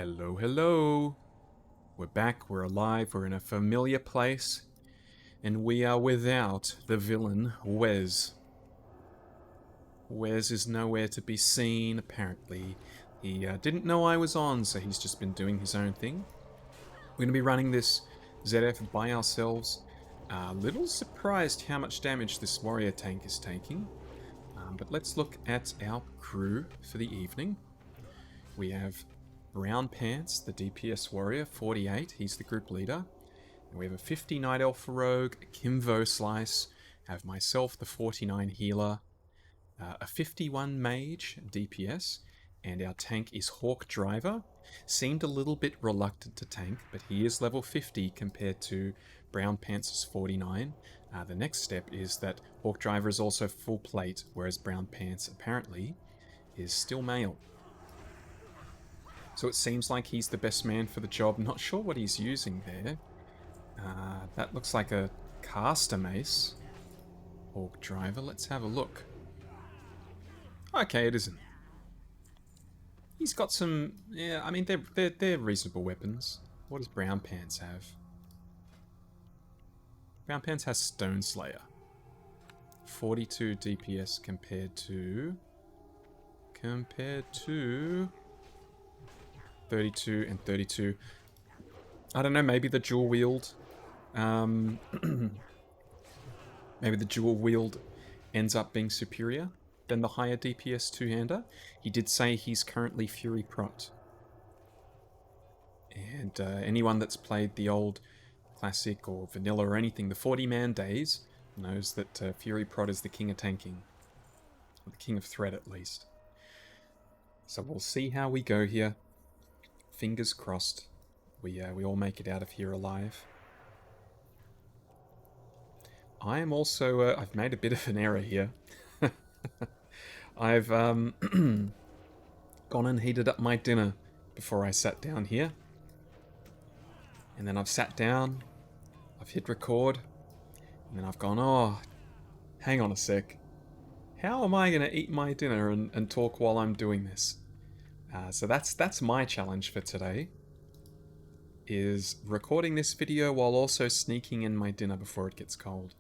Hello, hello. We're back, we're alive, we're in a familiar place, and we are without the villain, Wes. Wes is nowhere to be seen, apparently. He didn't know I was on, so he's just been doing his own thing. We're going to be running this ZF by ourselves. A little surprised how much damage this warrior tank is taking. But let's look at our crew for the evening. We have Brown Pants, the DPS warrior, 48. He's the group leader. And we have a 50 Night Elf rogue, a Kimvo Slice. I have myself, the 49 healer, a 51 mage, DPS, and our tank is Hawk Driver. Seemed a little bit reluctant to tank, but he is level 50 compared to Brown Pants' 49. The next step is that Hawk Driver is also full plate, whereas Brown Pants apparently is still male. So it seems like he's the best man for the job. Not sure what he's using there. That looks like a caster mace. Hawk Driver, let's have a look. Okay, it isn't. He's got some... Yeah, I mean, they're reasonable weapons. What does Brown Pants have? Brown Pants has Stone Slayer. 42 DPS compared to 32 and 32. I don't know, maybe the dual wield. Maybe the dual wield ends up being superior than the higher DPS two-hander. He did say he's currently Fury Prot. And anyone that's played the old classic or vanilla or anything, the 40-man days, knows that Fury Prot is the king of tanking. Or the king of threat, at least. So we'll see how we go here. Fingers crossed. We all make it out of here alive. I am also... I've made a bit of an error here. I've gone and heated up my dinner before I sat down here. And then I've sat down, I've hit record, and then I've gone, oh, hang on a sec. How am I going to eat my dinner and talk while I'm doing this? So that's my challenge for today, is recording this video while also sneaking in my dinner before it gets cold.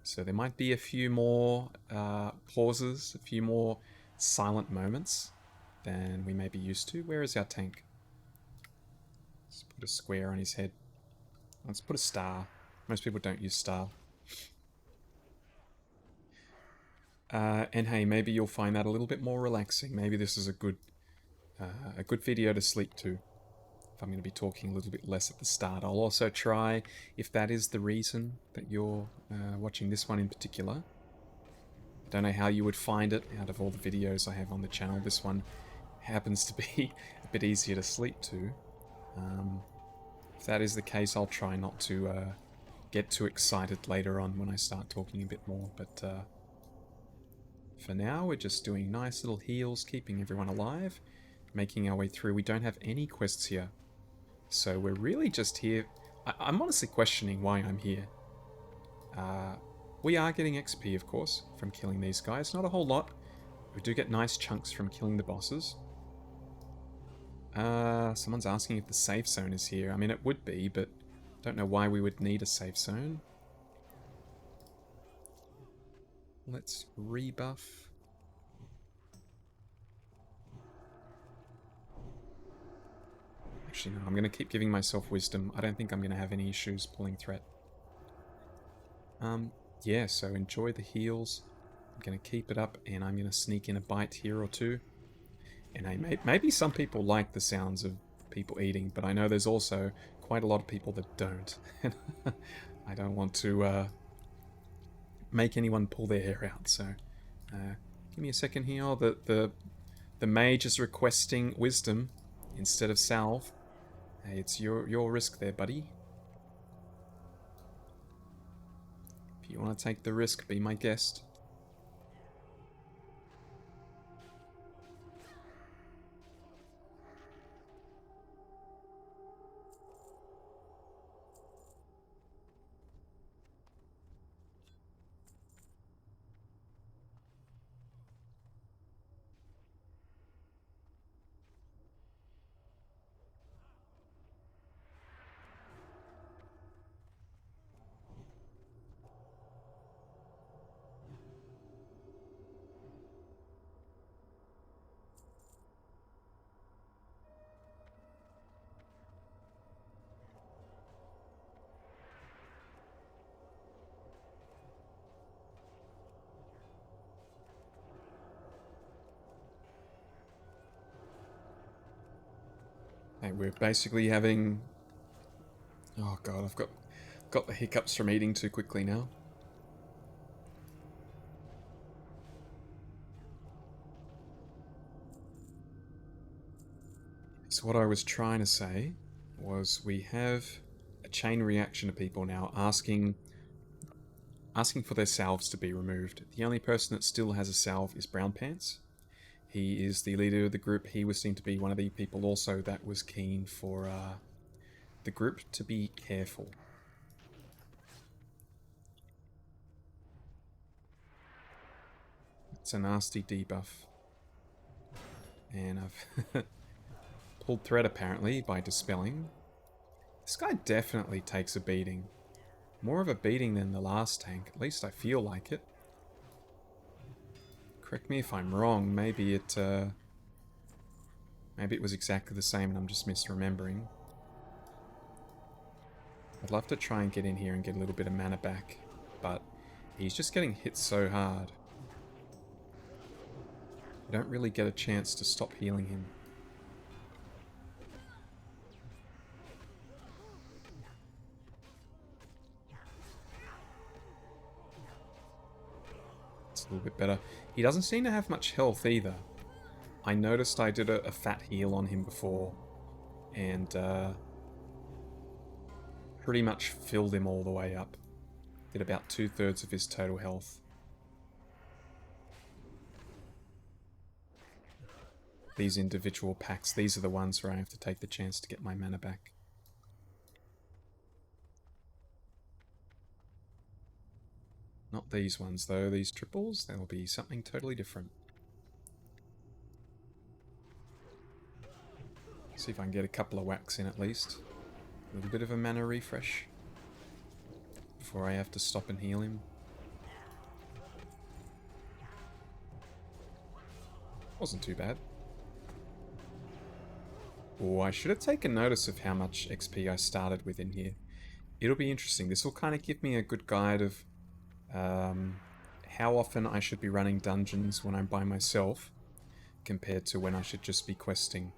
So there might be a few more pauses, a few more silent moments than we may be used to. Where is our tank? Let's put a square on his head. Let's put a star. Most people don't use star. And hey, maybe you'll find that a little bit more relaxing. Maybe this is a good video to sleep to. If I'm going to be talking a little bit less at the start. I'll also try, if that is the reason that you're watching this one in particular. I don't know how you would find it out of all the videos I have on the channel. This one happens to be a bit easier to sleep to. If that is the case, I'll try not to get too excited later on when I start talking a bit more. But for now, we're just doing nice little heals, keeping everyone alive, making our way through. We don't have any quests here. So we're really just here. I'm honestly questioning why I'm here. We are getting XP, of course, from killing these guys. Not a whole lot. We do get nice chunks from killing the bosses. Someone's asking if the safe zone is here. I mean, it would be, but don't know why we would need a safe zone. Let's rebuff. Actually, no, I'm going to keep giving myself wisdom. I don't think I'm going to have any issues pulling threat. Yeah, so enjoy the heals. I'm going to keep it up, and I'm going to sneak in a bite here or two. And hey, maybe some people like the sounds of people eating, but I know there's also quite a lot of people that don't. I don't want to make anyone pull their hair out, so give me a second here. The mage is requesting wisdom instead of salve. Hey, it's your risk there, buddy. If you want to take the risk, be my guest. Okay, we're basically having... Oh god, I've got the hiccups from eating too quickly now. So what I was trying to say was we have a chain reaction of people now asking for their salves to be removed. The only person that still has a salve is Brown Pants. He is the leader of the group. He was seen to be one of the people also that was keen for the group to be careful. It's a nasty debuff. And I've pulled thread apparently by dispelling. This guy definitely takes a beating. More of a beating than the last tank. At least I feel like it. Correct me if I'm wrong. Maybe it was exactly the same and I'm just misremembering. I'd love to try and get in here and get a little bit of mana back, but he's just getting hit so hard. I don't really get a chance to stop healing him. It's a little bit better. He doesn't seem to have much health either. I noticed I did a fat heal on him before, and pretty much filled him all the way up. Did about 2/3 of his total health. These individual packs, these are the ones where I have to take the chance to get my mana back. Not these ones though, these triples, they'll be something totally different. See if I can get a couple of whacks in at least. A little bit of a mana refresh before I have to stop and heal him. Wasn't too bad. Oh, I should have taken notice of how much XP I started with in here. It'll be interesting. This will kind of give me a good guide of how often I should be running dungeons when I'm by myself compared to when I should just be questing.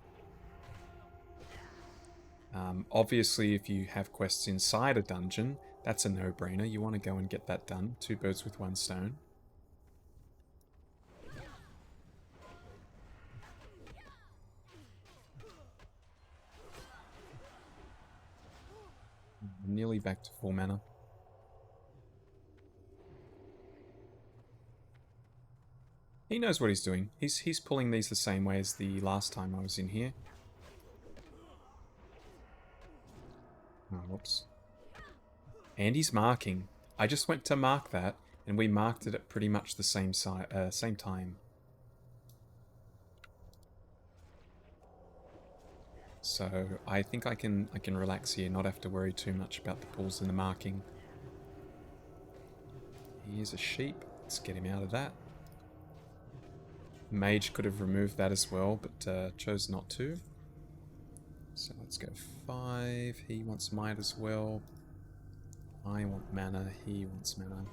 Obviously, if you have quests inside a dungeon, that's a no-brainer. You want to go and get that done. 2 birds with 1 stone. I'm nearly back to full mana. He knows what he's doing. He's pulling these the same way as the last time I was in here. Oh, whoops. And he's marking. I just went to mark that, and we marked it at pretty much the same time. So I think I can relax here, not have to worry too much about the pulls and the marking. He is a sheep. Let's get him out of that. Mage could have removed that as well, but chose not to. So let's go 5. He wants might as well. I want mana. He wants mana.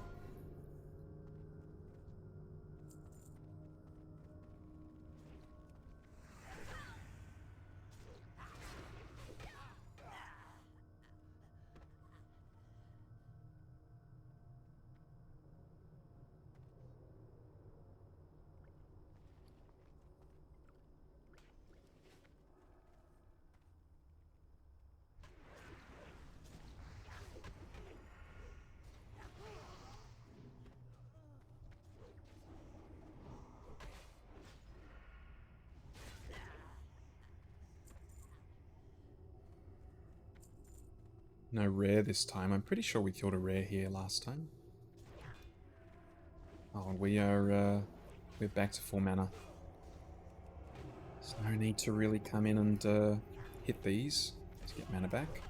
No rare this time. I'm pretty sure we killed a rare here last time. Oh, we're back to full mana. There's no need to really come in and hit these to get mana back.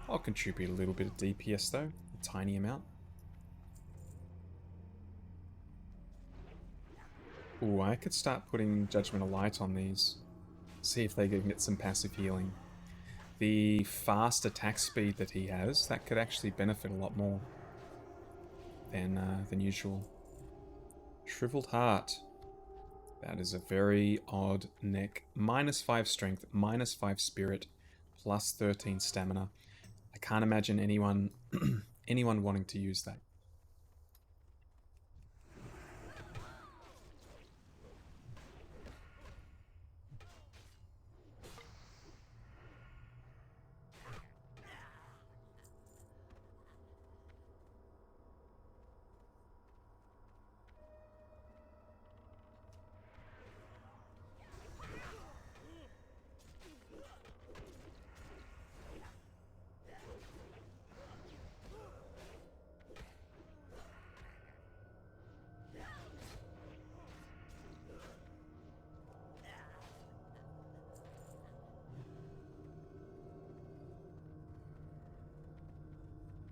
I'll contribute a little bit of DPS though, a tiny amount. Ooh, I could start putting Judgment of Light on these. See if they can get some passive healing. The fast attack speed that he has, that could actually benefit a lot more than usual. Shriveled Heart. That is a very odd neck. -5 strength, -5 spirit, plus 13 stamina. I can't imagine anyone anyone wanting to use that.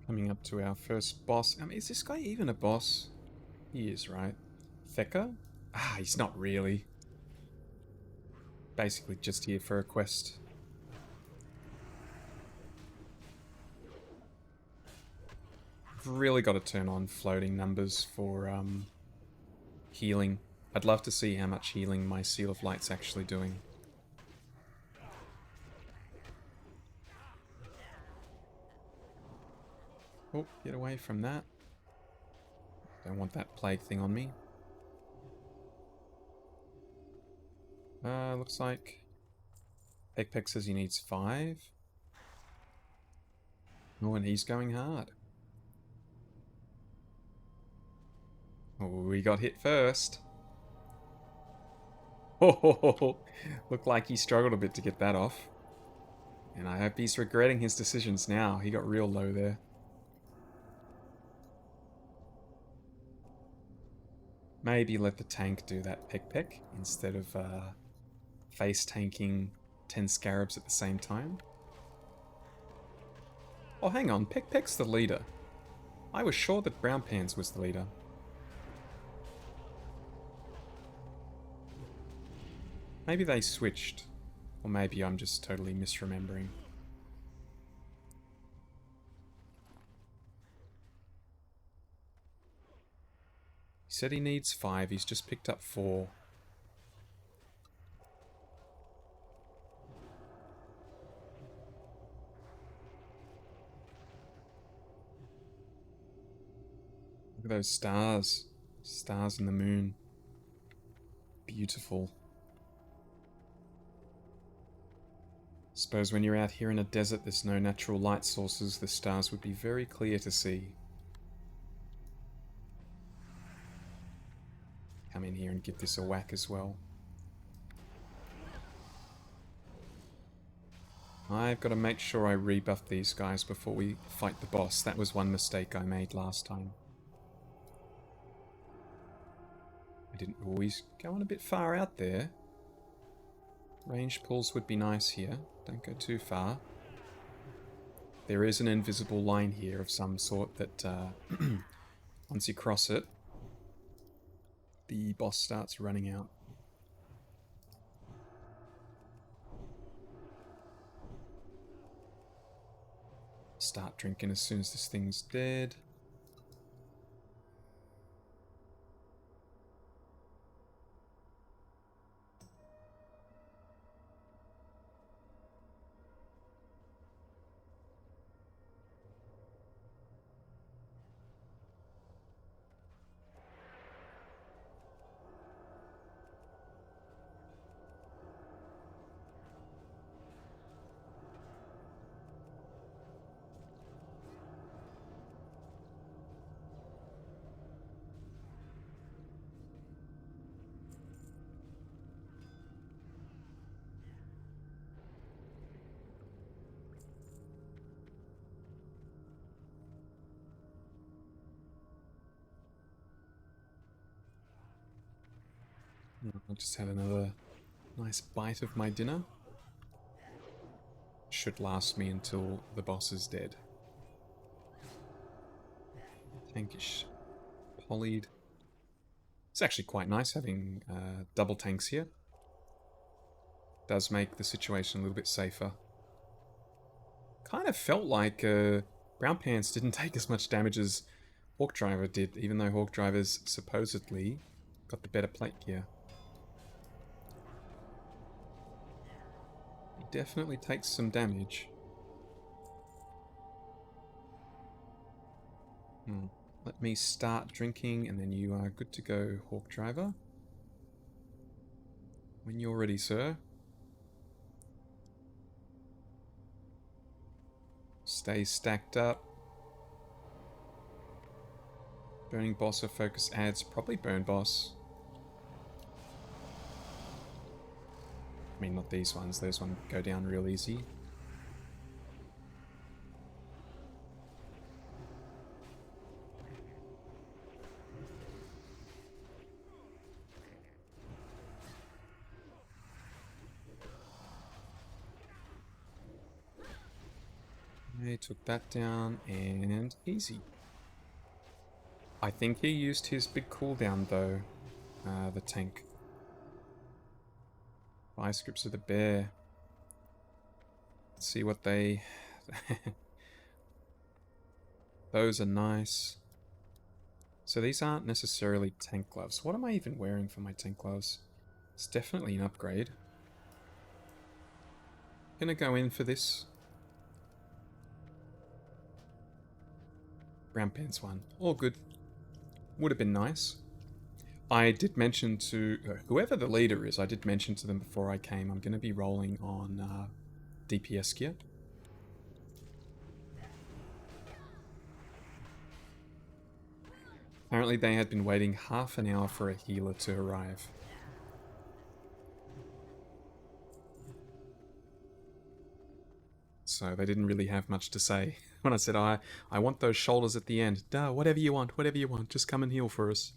Coming up to our first boss. I mean, is this guy even a boss? He is, right? Theka? Ah, he's not really. Basically just here for a quest. I've really got to turn on floating numbers for healing. I'd love to see how much healing my Seal of Light's actually doing. Oh, get away from that. Don't want that plague thing on me. Looks like Ep52 says he needs 5. Oh, and he's going hard. Oh, we got hit first. Oh, looked like he struggled a bit to get that off. And I hope he's regretting his decisions now. He got real low there. Maybe let the tank do that peck instead of face tanking 10 scarabs at the same time. Oh, hang on. Peck's the leader. I was sure that Brown Pants was the leader. Maybe they switched. Or maybe I'm just totally misremembering. He said he needs 5. He's just picked up 4. Look at those stars. Stars in the moon. Beautiful. Suppose when you're out here in a desert, there's no natural light sources, the stars would be very clear to see. Come in here and give this a whack as well. I've got to make sure I rebuff these guys before we fight the boss. That was one mistake I made last time. I didn't always go on a bit far out there. Range pulls would be nice here. Don't go too far. There is an invisible line here of some sort that once you cross it, the boss starts running out. Start drinking as soon as this thing's dead. I'll just have another nice bite of my dinner. Should last me until the boss is dead. Tankish. Polyed. It's actually quite nice having double tanks here. Does make the situation a little bit safer. Kind of felt like Brown Pants didn't take as much damage as Hawk Driver did, even though Hawk Driver's supposedly got the better plate gear. He definitely takes some damage. Let me start drinking, and then you are good to go, Hawk Driver. When you're ready, sir. Stay stacked up. Burning boss or focus adds, probably burn boss. I mean, not these ones. Those ones go down real easy. They took that down, and easy. I think he used his big cooldown, though, the tank. Vice grips of the bear. Let's see what they... Those are nice. So these aren't necessarily tank gloves. What am I even wearing for my tank gloves? It's definitely an upgrade. Gonna go in for this. Brown pants one. All good. Would have been nice. I did mention to whoever the leader is, I did mention to them before I came, I'm going to be rolling on DPS gear. Apparently they had been waiting half an hour for a healer to arrive. So they didn't really have much to say. When I said, I want those shoulders at the end. Duh, whatever you want, just come and heal for us.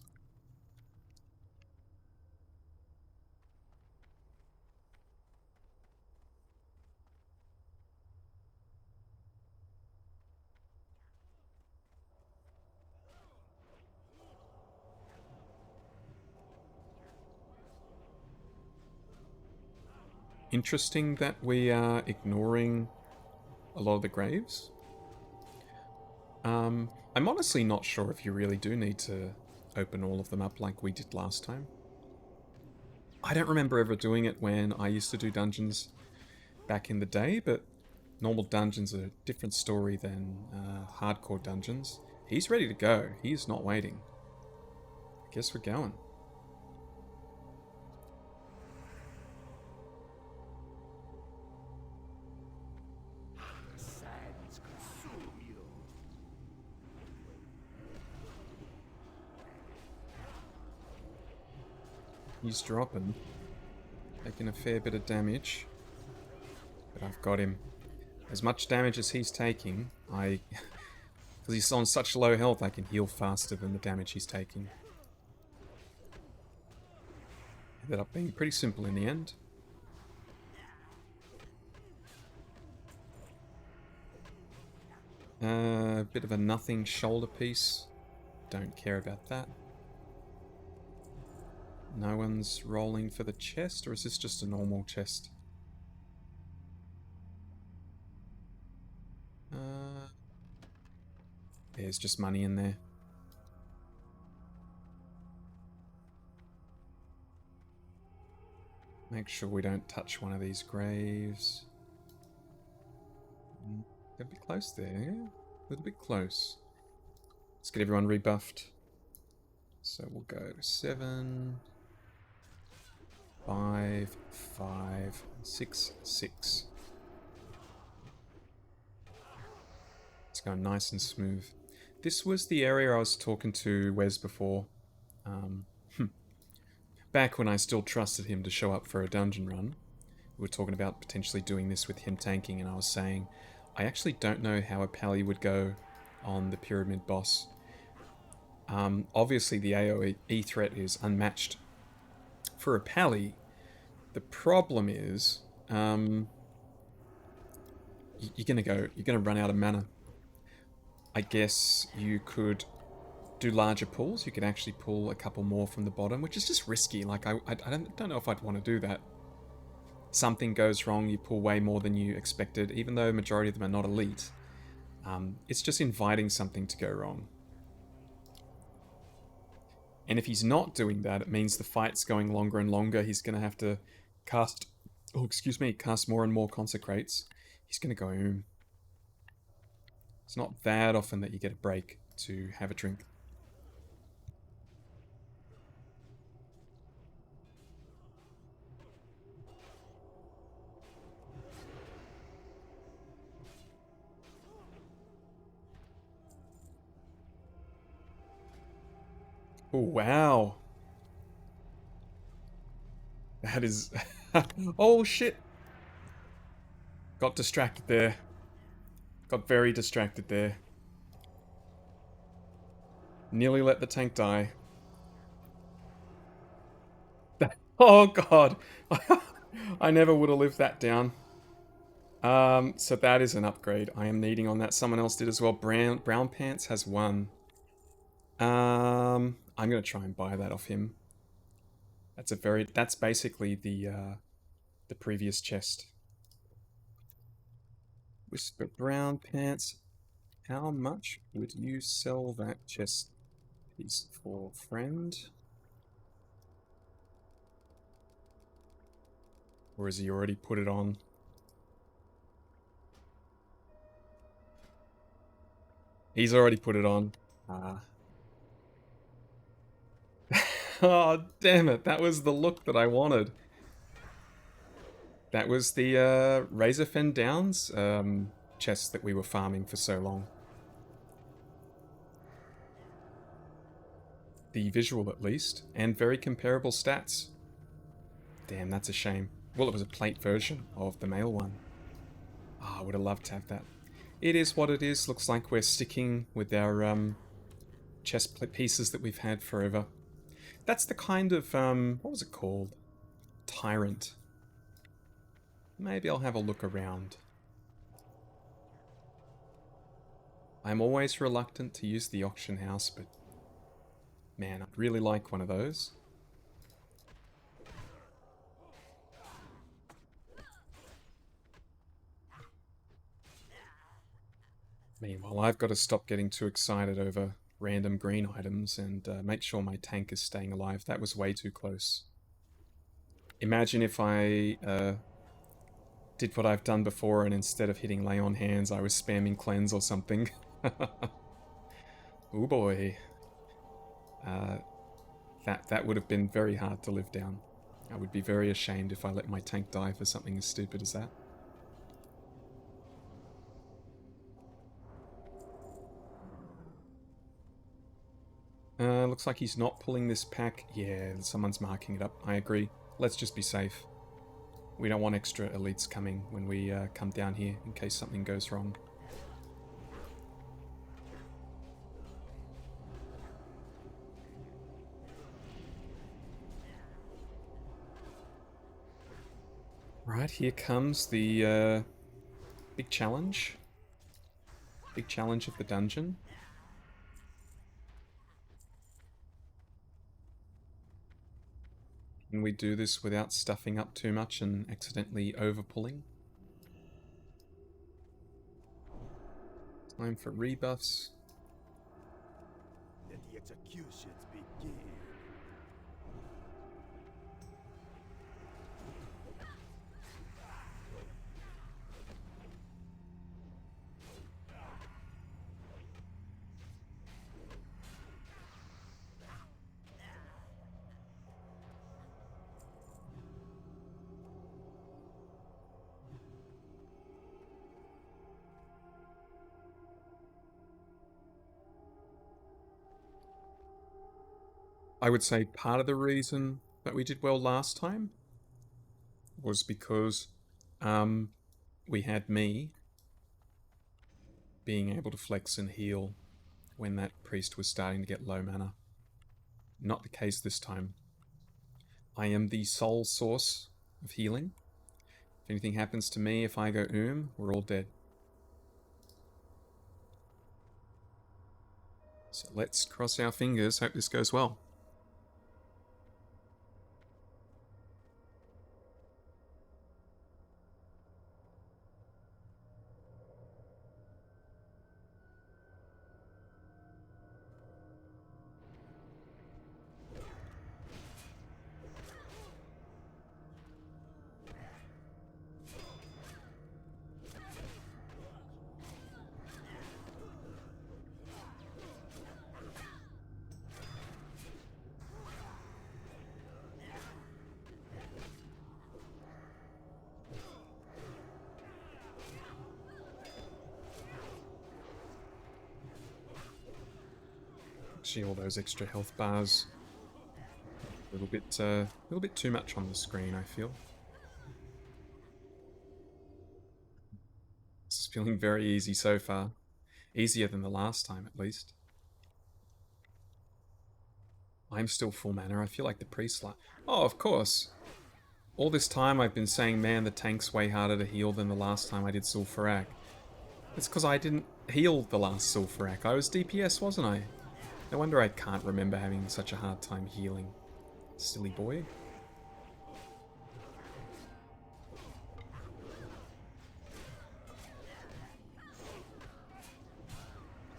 Interesting that we are ignoring a lot of the graves. I'm honestly not sure if you really do need to open all of them up like we did last time. I don't remember ever doing it when I used to do dungeons back in the day, but normal dungeons are a different story than hardcore dungeons. He's ready to go. He's not waiting. I guess we're going. He's dropping. Taking a fair bit of damage. But I've got him. As much damage as he's taking, because he's on such low health, I can heal faster than the damage he's taking. Ended up being pretty simple in the end. A bit of a nothing shoulder piece. Don't care about that. No one's rolling for the chest, or is this just a normal chest? There's just money in there. Make sure we don't touch one of these graves. A bit close there. A little bit close. Let's get everyone rebuffed. So we'll go 7, 5, 5, 6, 6. It's going nice and smooth. This was the area I was talking to Wes before. Back when I still trusted him to show up for a dungeon run. We were talking about potentially doing this with him tanking, and I was saying, I actually don't know how a pally would go on the pyramid boss. Obviously the AoE threat is unmatched for a pally. The problem is, you're gonna run out of mana. I guess you could do larger pulls. You could actually pull a couple more from the bottom, which is just risky. Like, I don't know if I'd want to do that. Something goes wrong, you pull way more than you expected, even though majority of them are not elite. It's just inviting something to go wrong. And if he's not doing that, it means the fight's going longer and longer. He's going to have to cast Oh, excuse me, cast more and more consecrates. He's gonna go home. It's not that often that you get a break to have a drink. Oh, wow. That is... oh, shit. Got distracted there. Got very distracted there. Nearly let the tank die. Oh, God. I never would have lived that down. So that is an upgrade. I am needing on that. Someone else did as well. Brown Pants has one. I'm gonna try and buy that off him. That's basically the previous chest. Whisper Brown Pants. How much would you sell that chest piece for, friend? Or has he already put it on? He's already put it on. Oh, damn it. That was the look that I wanted. That was the Razorfen Downs chest that we were farming for so long. The visual, at least, and very comparable stats. Damn, that's a shame. Well, it was a plate version of the male one. Ah, I would have loved to have that. It is what it is. Looks like we're sticking with our chest pieces that we've had forever. That's the kind of, what was it called? Tyrant. Maybe I'll have a look around. I'm always reluctant to use the auction house, but man, I'd really like one of those. Meanwhile, I've got to stop getting too excited over random green items and make sure my tank is staying alive. That was way too close. Imagine if I did what I've done before and instead of hitting lay on hands, I was spamming cleanse or something. Oh boy. That would have been very hard to live down. I would be very ashamed if I let my tank die for something as stupid as that. Looks like he's not pulling this pack. Yeah, someone's marking it up. I agree. Let's just be safe. We don't want extra elites coming when we come down here in case something goes wrong. Right, here comes the big challenge. Big challenge of the dungeon. Can we do this without stuffing up too much and accidentally over-pulling? Time for rebuffs. Let the executions begin. I would say part of the reason that we did well last time was because we had me being able to flex and heal when that priest was starting to get low mana. Not the case this time. I am the sole source of healing. If anything happens to me, if I go we're all dead. So let's cross our fingers, hope this goes well. Actually, all those extra health bars. A little bit too much on the screen, I feel. This is feeling very easy so far. Easier than the last time, at least. I'm still full mana. I feel like the priest like... Oh, of course. All this time I've been saying, man, the tank's way harder to heal than the last time I did Zul'Farrak. It's because I didn't heal the last Zul'Farrak. I was DPS, wasn't I? No wonder I can't remember having such a hard time healing. Silly boy.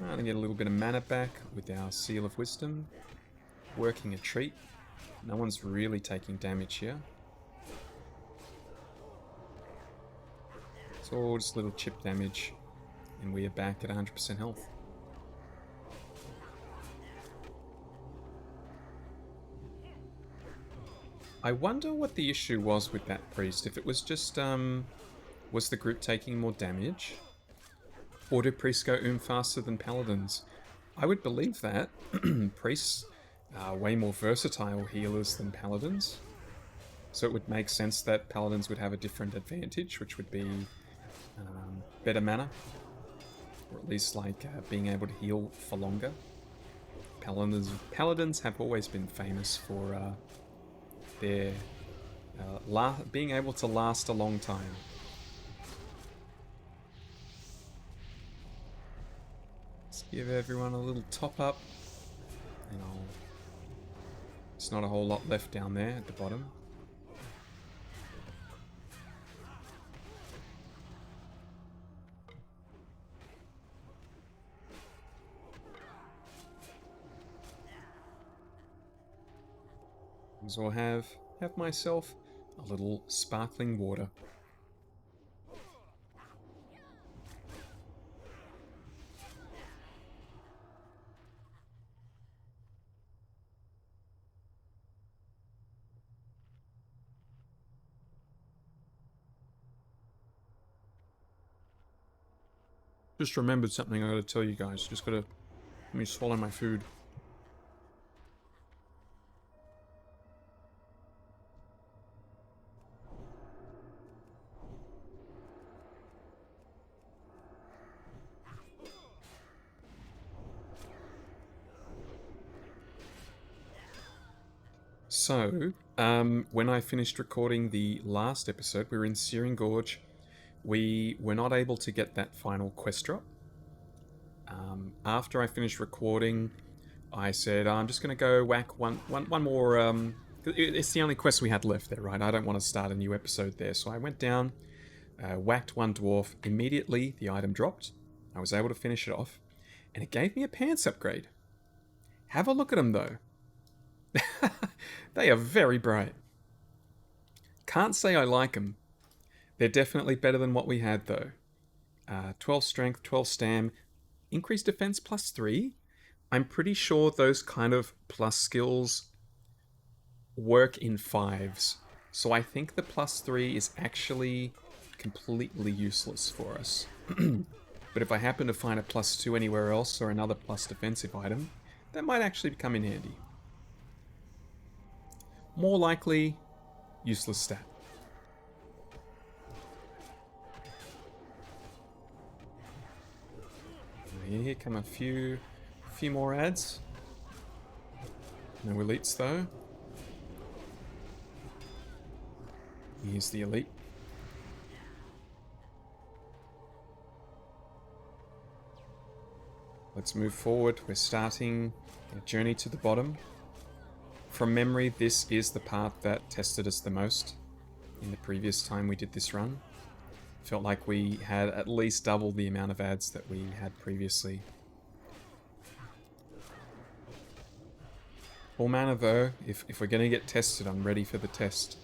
I'm gonna get a little bit of mana back with our Seal of Wisdom. Working a treat. No one's really taking damage here. It's all just little chip damage. And we are back at 100% health. I wonder what the issue was with that priest. If it was just, was the group taking more damage? Or do priests go faster than paladins? I would believe that. Priests are way more versatile healers than paladins. So it would make sense that paladins would have a different advantage, which would be better mana. Or at least like being able to heal for longer. Paladins have always been famous for their being able to last a long time. Let's give everyone a little top up. And there's not a whole lot left down there at the bottom. So I'll have myself a little sparkling water. Just remembered something I gotta tell you guys. Just gotta let me swallow my food. So, when I finished recording the last episode, we were in Searing Gorge. We were not able to get that final quest drop. After I finished recording, I said, I'm just going to go whack one more... it's the only quest we had left there, right? I don't want to start a new episode there. So I went down, whacked one dwarf. Immediately, the item dropped. I was able to finish it off. And it gave me a pants upgrade. Have a look at them, though. They are very bright. Can't say I like them. They're definitely better than what we had, though. 12 strength, 12 stam, increased defense +3. I'm pretty sure those kind of plus skills work in 5s. So I think the +3 is actually completely useless for us. But if I happen to find a +2 anywhere else or another plus defensive item, that might actually come in handy. More likely, useless stat. Here come a few more ads. No elites though. Here's the elite. Let's move forward. We're starting a journey to the bottom. From memory, this is the part that tested us the most in the previous time we did this run. Felt like we had at least double the amount of ads that we had previously. Full mana though, if we're going to get tested, I'm ready for the test.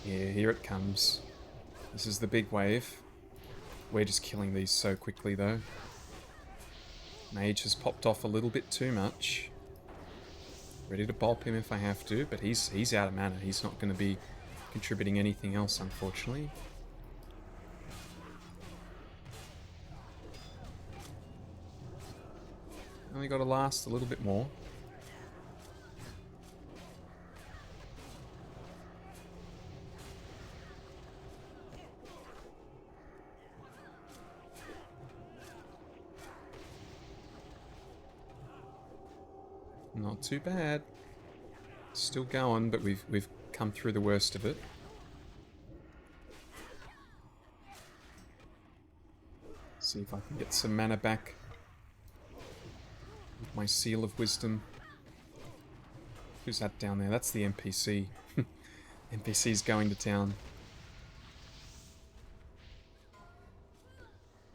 Yeah, here it comes. This is the big wave. We're just killing these so quickly though. Mage has popped off a little bit too much. Ready to bop him if I have to, but he's out of mana. He's not going to be contributing anything else, unfortunately. Only got to last a little bit more. Not too bad. Still going, but we've come through the worst of it. See if I can get some mana back with my Seal of Wisdom. Who's that down there? That's the NPC. NPC's going to town.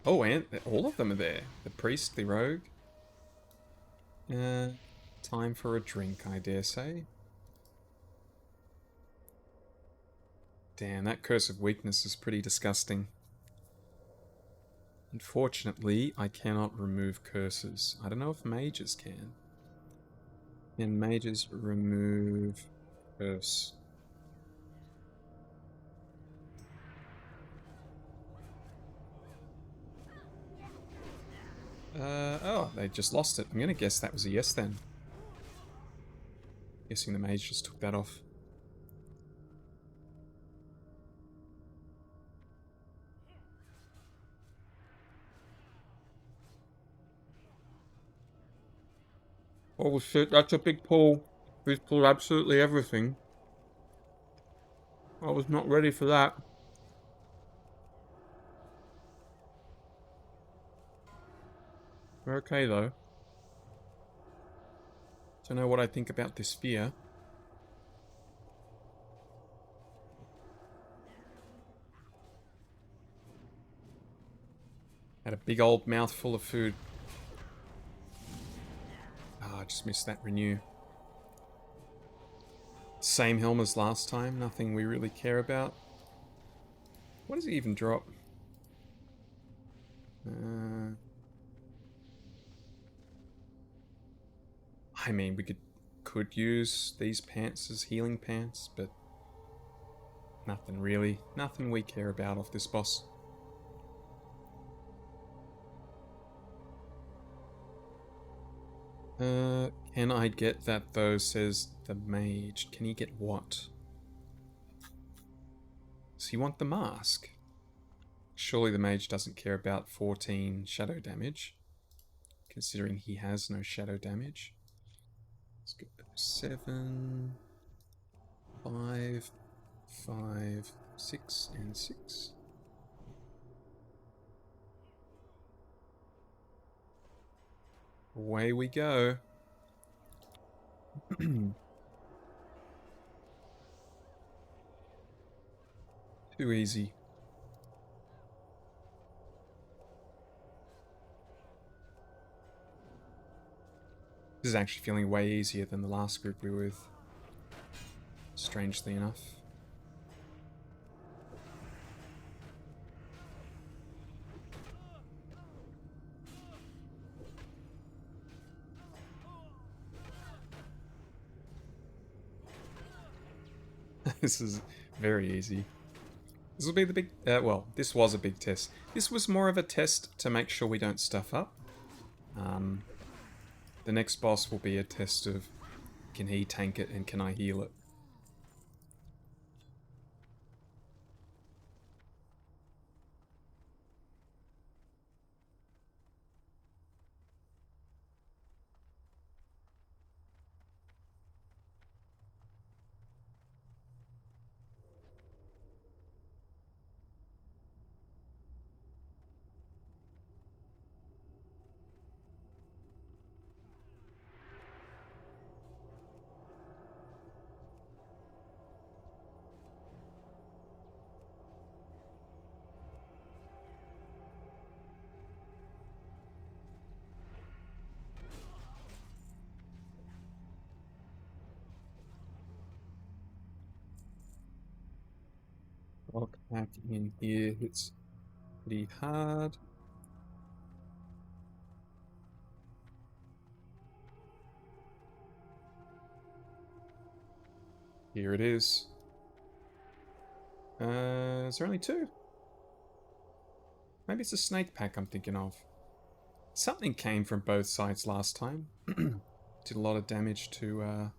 Oh, and all of them are there. The priest, the rogue. Time for a drink, I dare say. Damn, that Curse of Weakness is pretty disgusting. Unfortunately, I cannot remove curses. I don't know if mages can. Can mages remove curse? Oh, they just lost it. I'm gonna guess that was a yes then. Guessing the mage just took that off. Oh shit, that's a big pull. He's pulled absolutely everything. I was not ready for that. We're okay though. Don't know what I think about this sphere. Had a big old mouthful of food. Ah, I just missed that renew. Same helm as last time, nothing we really care about. What does it even drop? I mean, we could use these pants as healing pants, but nothing really. Nothing we care about off this boss. Can I get that though, says the mage. Can he get what? Does he want the mask? Surely the mage doesn't care about 14 shadow damage, considering he has no shadow damage. Let's go 7, 5, 5, 6, and 6. Away we go. Too easy. This is actually feeling way easier than the last group we were with. Strangely enough. This is very easy. This will be the big... well, this was a big test. This was more of a test to make sure we don't stuff up. The next boss will be a test of, can he tank it and can I heal it? Rock back in here hits pretty hard. Here it is. Is there only 2? Maybe it's a snake pack I'm thinking of. Something came from both sides last time. Did a lot of damage to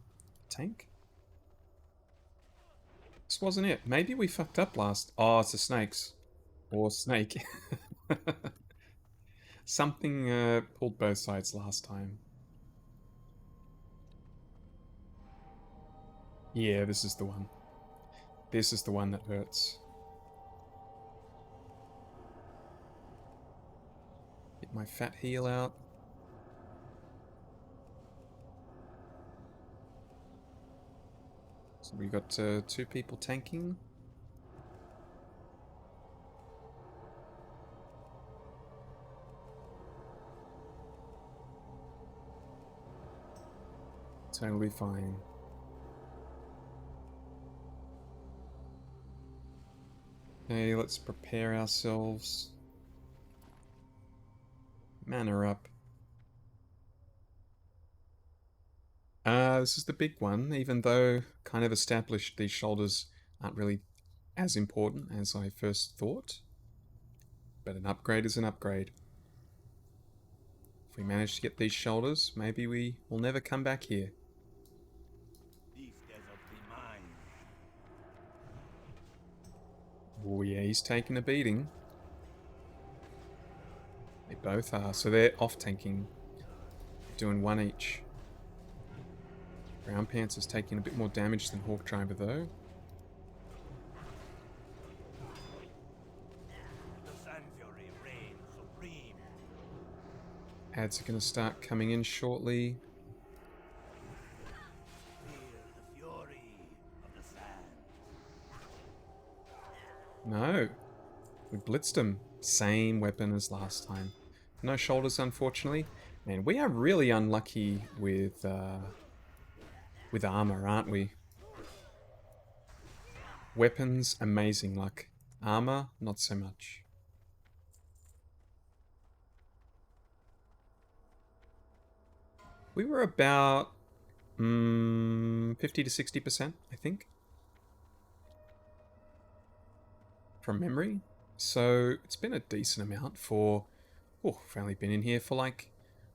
tank. This wasn't it. Maybe we fucked up last. Oh, it's the snakes. Or snake. Something pulled both sides last time. Yeah, this is the one. This is the one that hurts. Get my fat heal out. So we got 2 people tanking. Totally fine. Okay, let's prepare ourselves. Mana up. This is the big one, even though kind of established these shoulders aren't really as important as I first thought. But an upgrade is an upgrade. If we manage to get these shoulders, maybe we will never come back here. This desert be mine. Oh yeah, he's taking a beating. They both are, so they're off tanking. Doing 1 each. Brown Pants is taking a bit more damage than Hawk Driver though. The Sun Fury reigns supreme. Ads are going to start coming in shortly. Feel the fury of the sand. No. We blitzed him. Same weapon as last time. No shoulders, unfortunately. Man, we are really unlucky with armor, aren't we? Weapons, amazing luck. Armor, not so much. We were about 50 to 60%, I think. From memory. So it's been a decent amount for... Oh, I've only been in here for like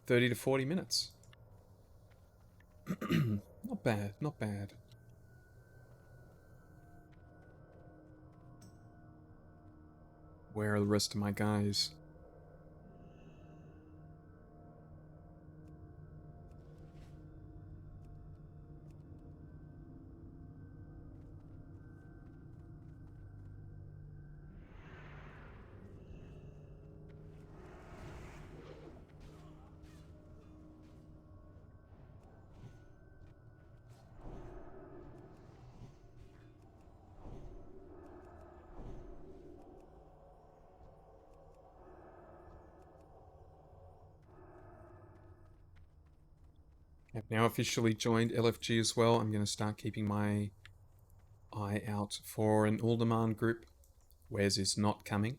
30 to 40 minutes. Not bad, not bad. Where are the rest of my guys? I've now officially joined LFG as well. I'm going to start keeping my eye out for an all-demand group. Wes is not coming.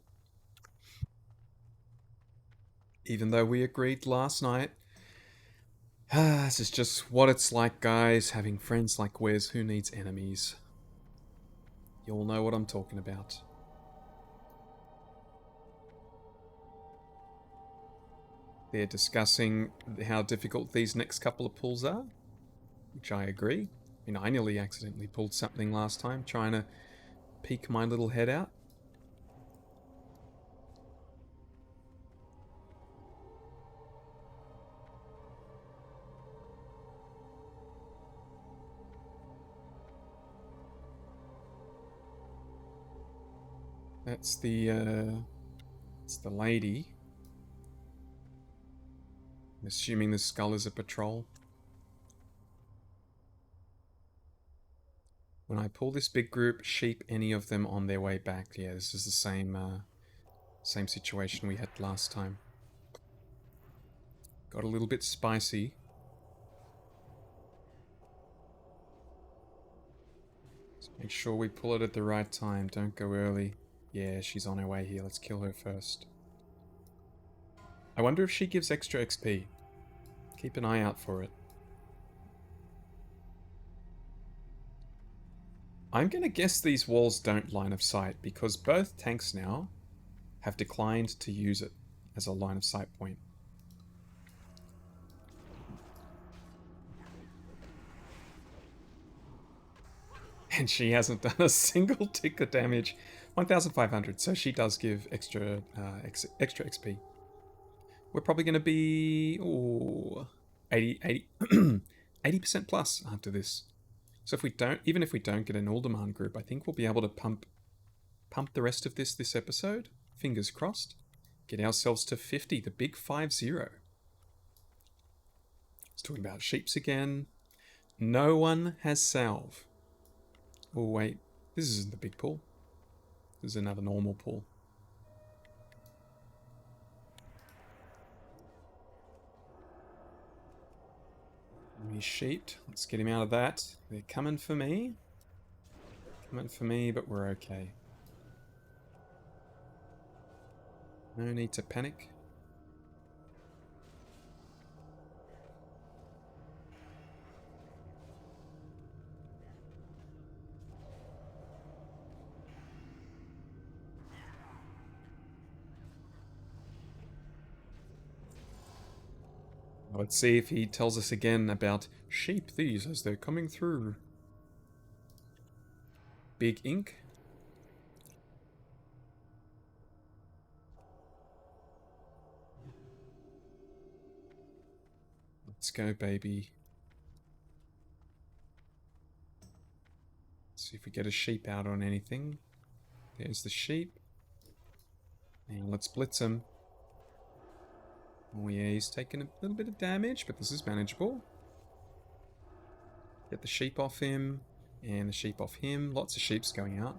Even though we agreed last night. This is just what it's like, guys. Having friends like Wes. Who needs enemies? You all know what I'm talking about. They're discussing how difficult these next couple of pulls are, which I agree. I mean, I nearly accidentally pulled something last time, trying to peek my little head out. That's it's the lady. I'm assuming the skull is a patrol. When I pull this big group, sheep any of them on their way back. Yeah, this is the same situation we had last time. Got a little bit spicy. Let's make sure we pull it at the right time. Don't go early. Yeah, she's on her way here. Let's kill her first. I wonder if she gives extra XP. Keep an eye out for it. I'm going to guess these walls don't line of sight because both tanks now have declined to use it as a line of sight point. And she hasn't done a single tick of damage. 1,500, so she does give extra extra XP. We're probably going to be 80% plus after this. So if we don't, even if we don't get an all-demand group, I think we'll be able to pump the rest of this episode. Fingers crossed. Get ourselves to 50, the big 50. Let's talk about sheeps again. No one has salve. Oh wait, this isn't the big pool. This is another normal pool. He's sheeped. Let's get him out of that. They're coming for me. Coming for me, but we're okay. No need to panic. Let's see if he tells us again about sheep these as they're coming through. Big ink. Let's go, baby. Let's see if we get a sheep out on anything. There's the sheep. And let's blitz him. Oh yeah, he's taking a little bit of damage, but this is manageable. Get the sheep off him, and the sheep off him. Lots of sheeps going out.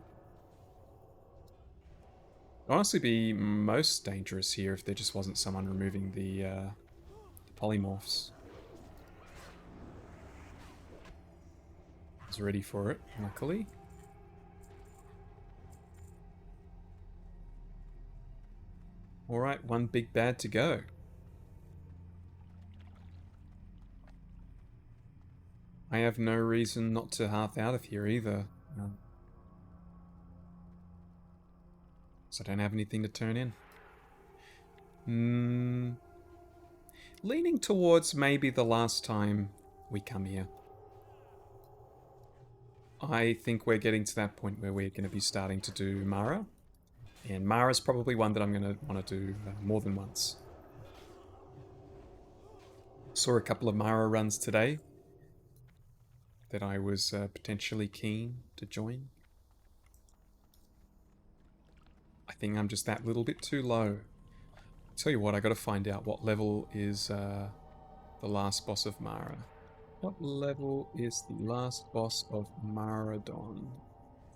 It'd honestly be most dangerous here if there just wasn't someone removing the polymorphs. I was ready for it, luckily. Alright, one big bad to go. I have no reason not to half out of here either. So I don't have anything to turn in. Leaning towards maybe the last time we come here. I think we're getting to that point where we're going to be starting to do Mara. And Mara's probably one that I'm going to want to do more than once. Saw a couple of Mara runs today that I was potentially keen to join. I think I'm just that little bit too low. Tell you what, I got to find out what level is the last boss of Mara. What level is the last boss of Maradon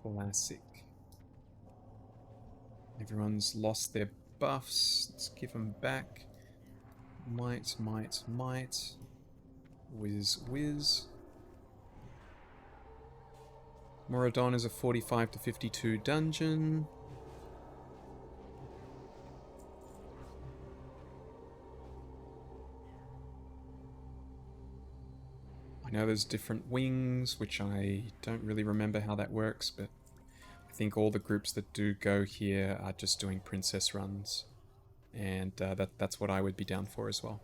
Classic? Everyone's lost their buffs. Let's give them back. Might. Whiz. Maradon is a 45 to 52 dungeon. I know there's different wings, which I don't really remember how that works, but I think all the groups that do go here are just doing princess runs. And that's what I would be down for as well.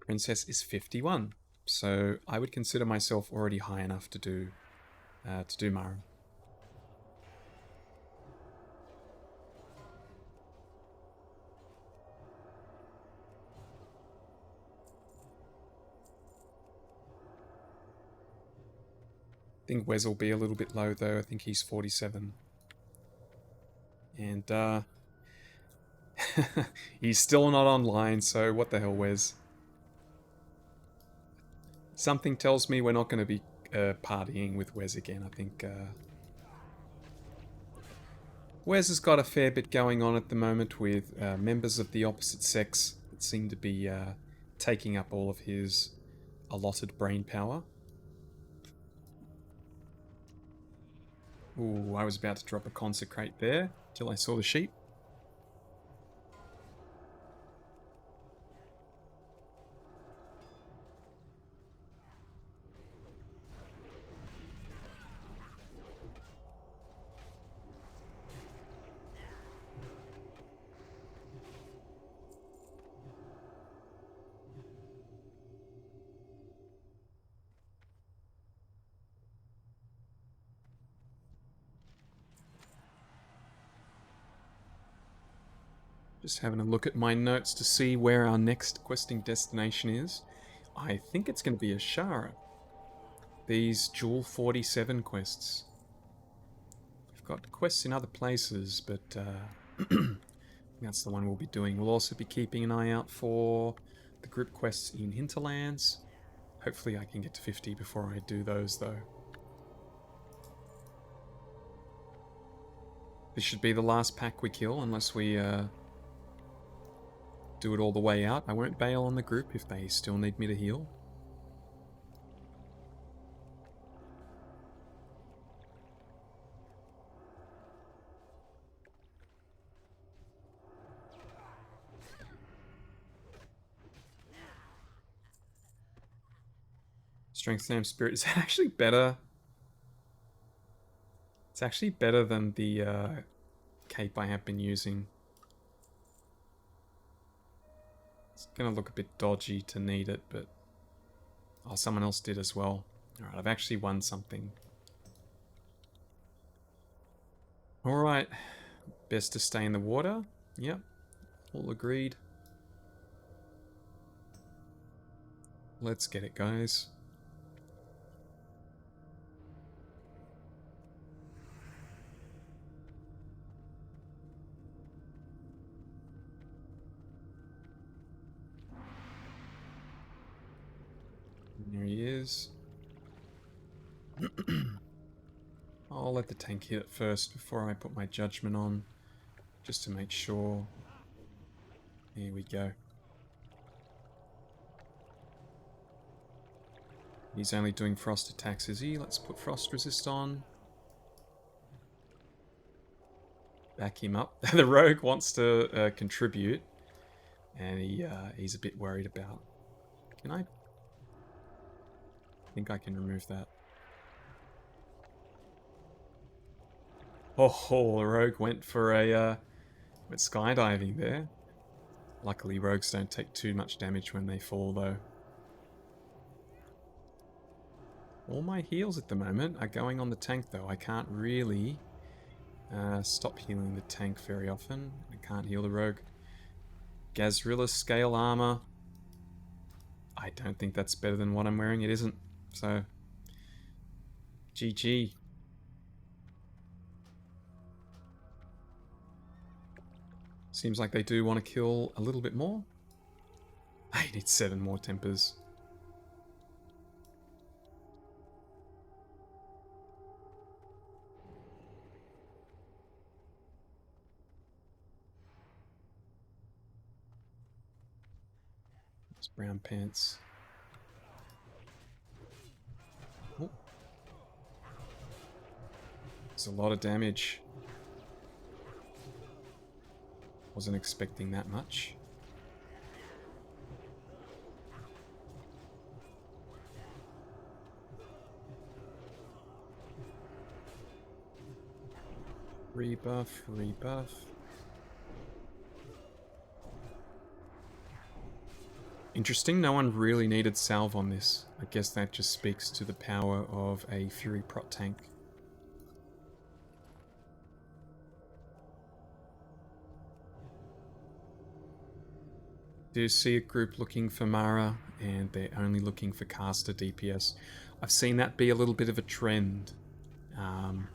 Princess is 51. So I would consider myself already high enough to do Mara. I think Wes will be a little bit low though. I think he's 47. And he's still not online, so what the hell, Wes? Something tells me we're not going to be partying with Wes again. I think Wes has got a fair bit going on at the moment with members of the opposite sex that seem to be taking up all of his allotted brain power. Ooh, I was about to drop a consecrate there till I saw the sheep. Just having a look at my notes to see where our next questing destination is. I think it's going to be Ashara. These Jewel 47 quests. We've got quests in other places, but that's the one we'll be doing. We'll also be keeping an eye out for the group quests in Hinterlands. Hopefully I can get to 50 before I do those, though. This should be the last pack we kill, unless we do it all the way out. I won't bail on the group if they still need me to heal. Strength Name Spirit is actually better. It's actually better than the cape I have been using. It's gonna look a bit dodgy to need it, but oh, someone else did as well. Alright, I've actually won something. Alright, best to stay in the water. Yep, all agreed. Let's get it, guys. There he is. I'll let the tank hit it first before I put my judgment on, just to make sure. Here we go. He's only doing frost attacks, is he? Let's put frost resist on. Back him up. The rogue wants to contribute, and he's a bit worried about. Can I think I can remove that. Oh, the rogue went for a went skydiving there. Luckily, rogues don't take too much damage when they fall, though. All my heals at the moment are going on the tank, though. I can't really stop healing the tank very often. I can't heal the rogue. Gazrilla scale armor. I don't think that's better than what I'm wearing. It isn't. So, GG. Seems like they do want to kill a little bit more. I need 7 more tempers. It's brown pants. Oh. It's a lot of damage. Wasn't expecting that much. Rebuff, rebuff. Interesting, no one really needed salve on this. I guess that just speaks to the power of a Fury Prot tank. Do see a group looking for Mara, and they're only looking for caster DPS. I've seen that be a little bit of a trend, and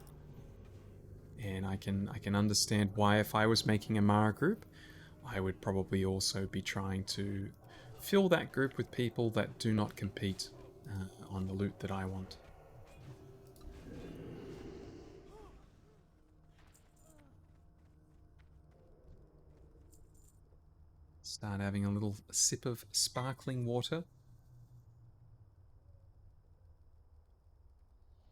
I can understand why. If I was making a Mara group, I would probably also be trying to fill that group with people that do not compete on the loot that I want. Start having a little sip of sparkling water.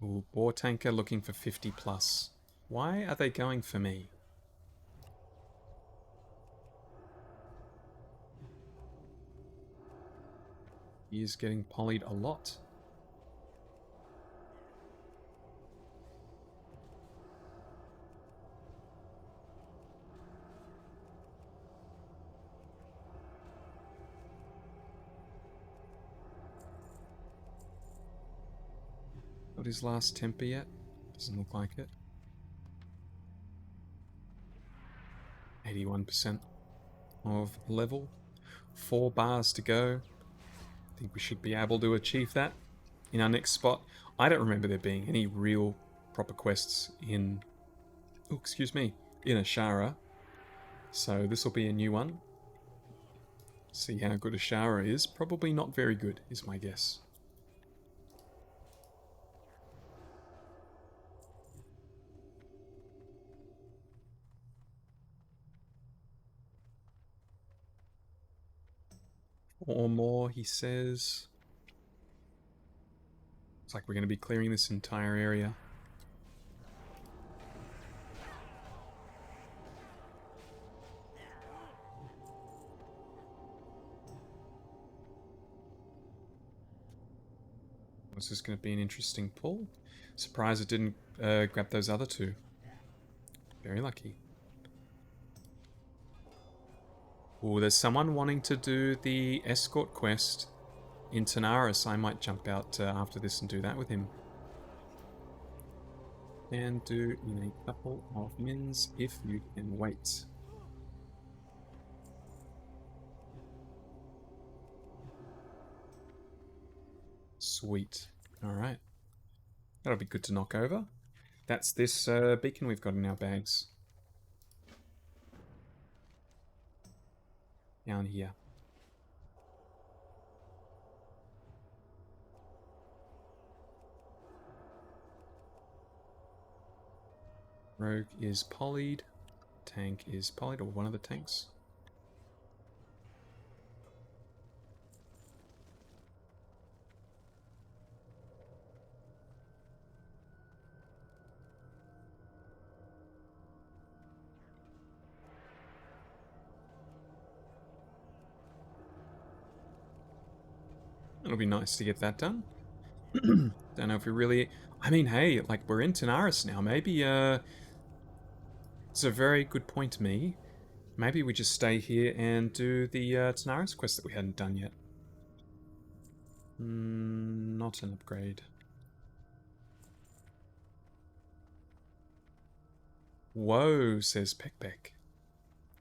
Ooh, Boar Tanker looking for 50 plus. Why are they going for me? He is getting polyed a lot. Got his last temper yet? Doesn't look like it. 81%. of level. 4 bars to go. I think we should be able to achieve that in our next spot. I don't remember there being any real proper quests in... Oh, excuse me. In Ashara. So this will be a new one. See how good Ashara is. Probably not very good, is my guess. Or more, he says. It's like we're going to be clearing this entire area. This is going to be an interesting pull. Surprised it didn't grab those other two. Very lucky. Oh, there's someone wanting to do the escort quest in Tanaris. I might jump out after this and do that with him. And do in a couple of mins if you can wait. Sweet. Alright. That'll be good to knock over. That's this beacon we've got in our bags. Down here. Rogue is polyed. Tank is polyed, or one of the tanks. It'll be nice to get that done. Don't know if we really... I mean, hey, like, we're in Tanaris now. Maybe, it's a very good point to me. Maybe we just stay here and do the Tanaris quest that we hadn't done yet. Not an upgrade. Whoa, says Peck.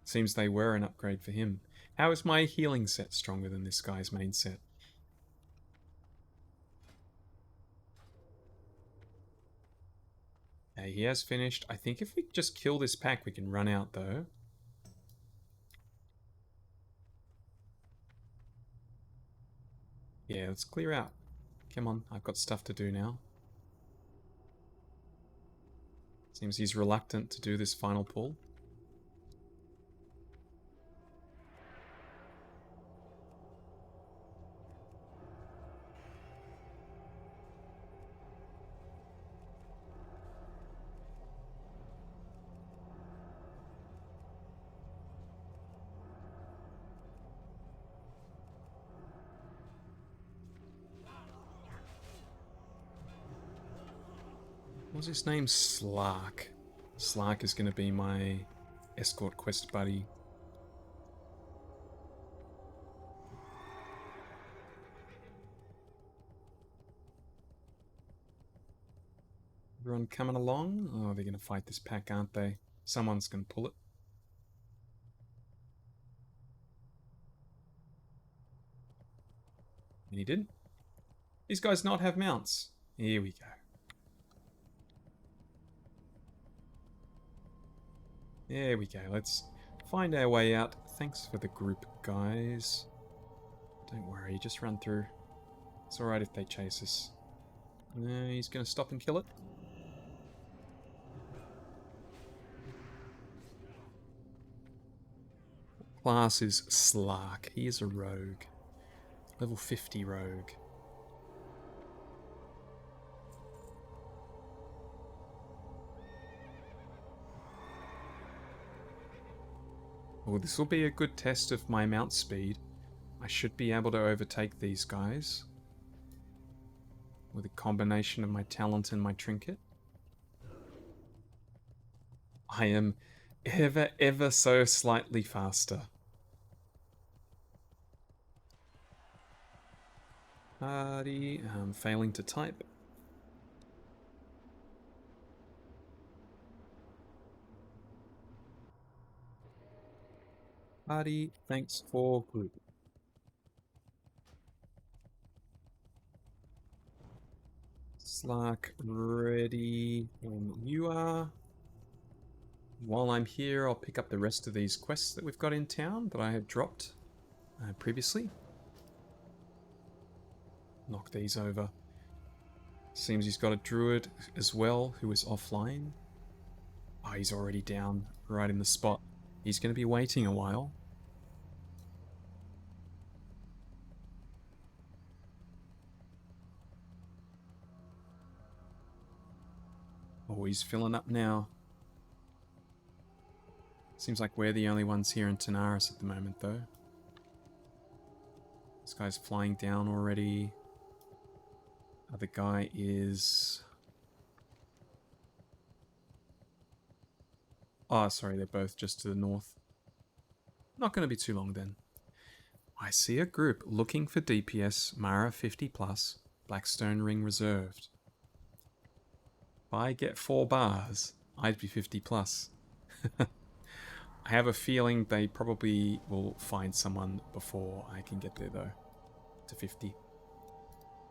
Seems they were an upgrade for him. How is my healing set stronger than this guy's main set? Okay, he has finished. I think if we just kill this pack, we can run out, though. Yeah, let's clear out. Come on, I've got stuff to do now. Seems he's reluctant to do this final pull. What's his name? Slark. Slark is going to be my escort quest buddy. Everyone coming along? Oh, they're going to fight this pack, aren't they? Someone's going to pull it. And he did. These guys not have mounts. Here we go. There we go. Let's find our way out. Thanks for the group, guys. Don't worry, just run through. It's alright if they chase us. He's going to stop and kill it. Class is Slark. He is a rogue. Level 50 rogue. Oh, this will be a good test of my mount speed. I should be able to overtake these guys with a combination of my talent and my trinket. I am ever so slightly faster. Party, failing to type. Party, thanks for group. Slark, ready when you are. While I'm here, I'll pick up the rest of these quests that we've got in town that I had dropped previously. Knock these over. Seems he's got a druid as well who is offline. Oh, he's already down right in the spot. He's going to be waiting a while. Oh, he's filling up now. Seems like we're the only ones here in Tanaris at the moment, though. This guy's flying down already. Other guy is... Oh, sorry, they're both just to the north. Not going to be too long then. I see a group looking for DPS Mara 50+, Blackstone Ring reserved. If I get 4 bars, I'd be 50+. I have a feeling they probably will find someone before I can get there, though, to 50.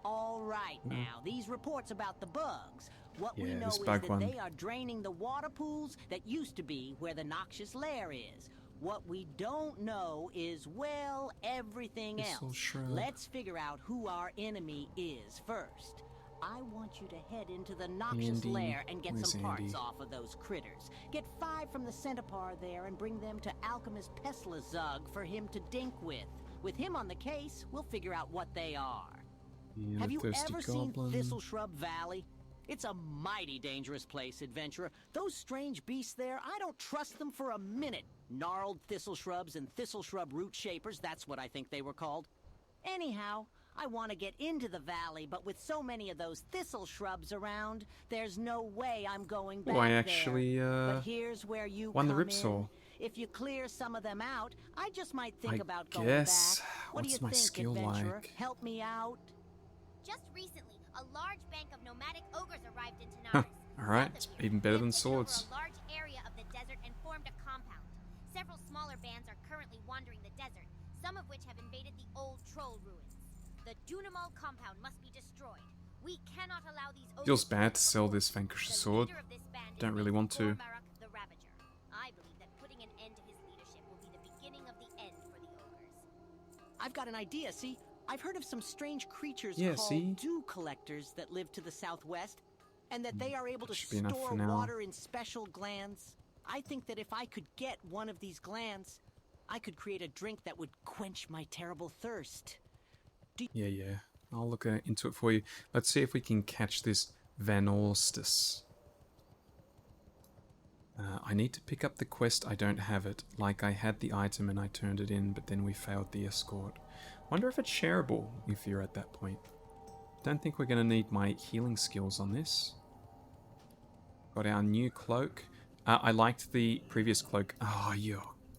All right, now, these reports about the bugs. What we Yeah, know this is bug that one. they are draining the water pools that used to be where the noxious lair is. What we don't know is, well, everything Thistle else. shrub. Let's figure out who our enemy is first. I want you to head into the noxious Andy. lair and get Where's some parts Andy? off of those critters. Get 5 from the centaur there and bring them to Alchemist Peslazug for him to dink with. With him on the case, we'll figure out what they are. Yeah, Have you thirsty ever goblin. seen Thistle Shrub Valley? It's a mighty dangerous place, adventurer. Those strange beasts there, I don't trust them for a minute. Gnarled thistle shrubs and thistle shrub root shapers, that's what I think they were called. Anyhow, I want to get into the valley, but with so many of those thistle shrubs around, there's no way I'm going back Oh, I there. actually But here's where you won the come Ripsaw. in. If you clear some of them out, I just might think I about going guess. back. What do What's you my think, skill adventurer? like? Help me out? Just recently, a large bank of nomadic ogres arrived in Huh, Tanaris. alright, South of even here, better they than have taken over swords. a large area of the desert and formed a compound. Several smaller bands are currently wandering the desert, some of which have invaded the old troll ruins. The Dunamal compound must be destroyed. We cannot allow these ogres Feels bad to take sell over. this Vanquisher The sword. leader of this band is Don't really named want to. Warcraft the Ravager. I believe that putting an end to his leadership will be the beginning of the end for the ogres. I've got an idea, see? I've heard of some strange creatures Yeah, called see? dew collectors that live to the southwest, and that they are able to should be enough store for now. water in special glands. I think that if I could get one of these glands, I could create a drink that would quench my terrible thirst. Yeah. I'll look into it for you. Let's see if we can catch this Van Orstis. I need to pick up the quest. I don't have it. Like I had the item and I turned it in, but then we failed the escort. Wonder if it's shareable if you're at that point. Don't think we're going to need my healing skills on this. Got our new cloak. I liked the previous cloak. Oh,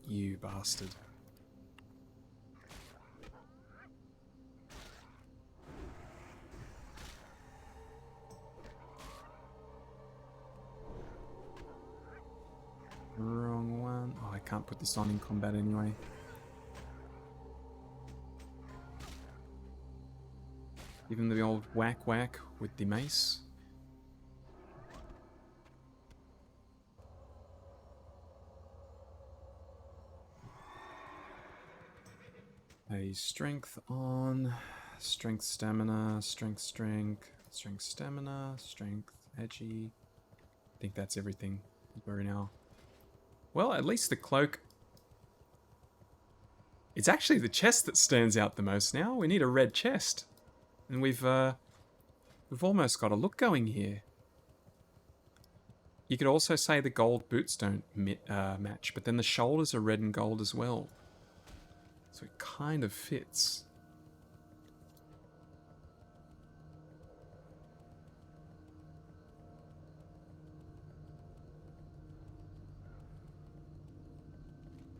you bastard. Wrong one. Oh, I can't put this on in combat anyway. Give him the old whack whack with the mace. A strength on, strength stamina, strength stamina, strength edgy. I think that's everything. We're now. Well, at least the cloak. It's actually the chest that stands out the most now. We need a red chest. And we've almost got a look going here. You could also say the gold boots don't match, but then the shoulders are red and gold as well. So it kind of fits.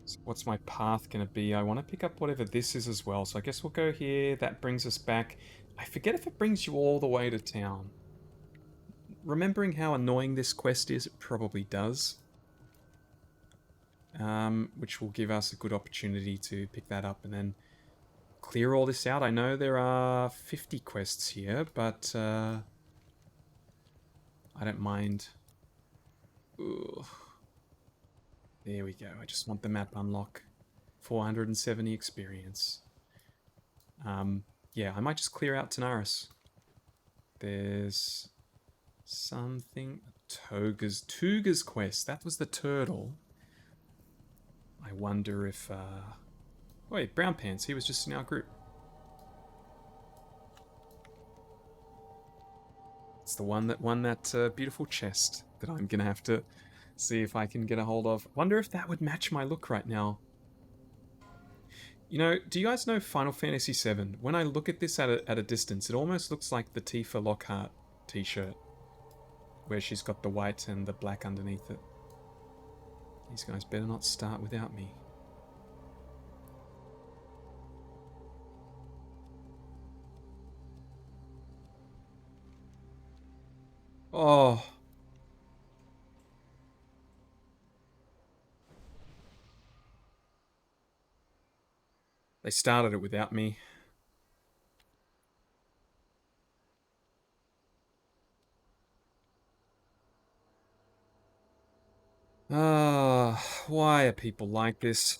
So what's my path going to be? I want to pick up whatever this is as well. So I guess we'll go here. That brings us back. I forget if it brings you all the way to town. Remembering how annoying this quest is, it probably does. which will give us a good opportunity to pick that up and then clear all this out. I know there are 50 quests here, but I don't mind. Ooh. There we go. I just want the map unlock. 470 experience. Yeah, I might just clear out Tanaris. There's something. Tuga's quest. That was the turtle. I wonder if... Wait, Brown Pants. He was just in our group. It's the one that won that beautiful chest that I'm going to have to see if I can get a hold of. Wonder if that would match my look right now. You know, do you guys know Final Fantasy VII? When I look at this at a distance, it almost looks like the Tifa Lockhart t-shirt, where she's got the white and the black underneath it. These guys better not start without me. Oh. They started it without me. Why are people like this?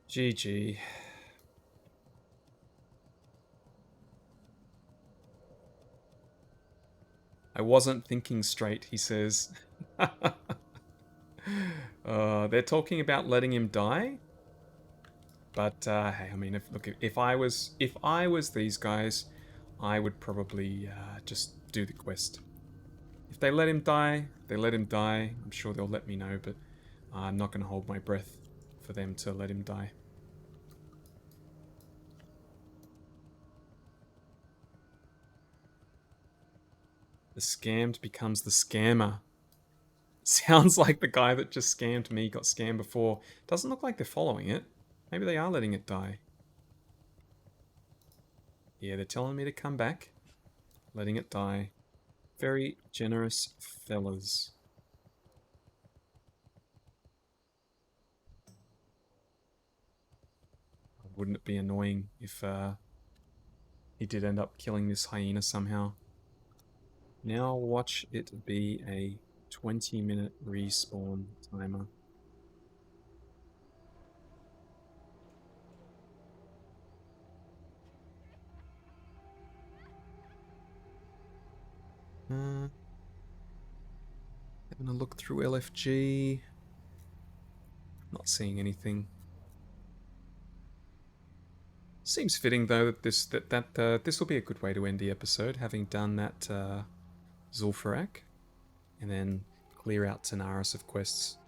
GG. I wasn't thinking straight, he says. They're talking about letting him die. But hey, I mean, if I was these guys, I would probably just do the quest. If they let him die, they let him die. I'm sure they'll let me know, but I'm not going to hold my breath for them to let him die. The scammed becomes the scammer. Sounds like the guy that just scammed me got scammed before. Doesn't look like they're following it. Maybe they are letting it die. Yeah, they're telling me to come back. Letting it die. Very generous fellas. Wouldn't it be annoying if he did end up killing this hyena somehow? Now watch it be a 20-minute respawn timer. Having a look through LFG. Not seeing anything. Seems fitting though that this will be a good way to end the episode, having done that Zul'Farrak, and then clear out Tanaris of quests.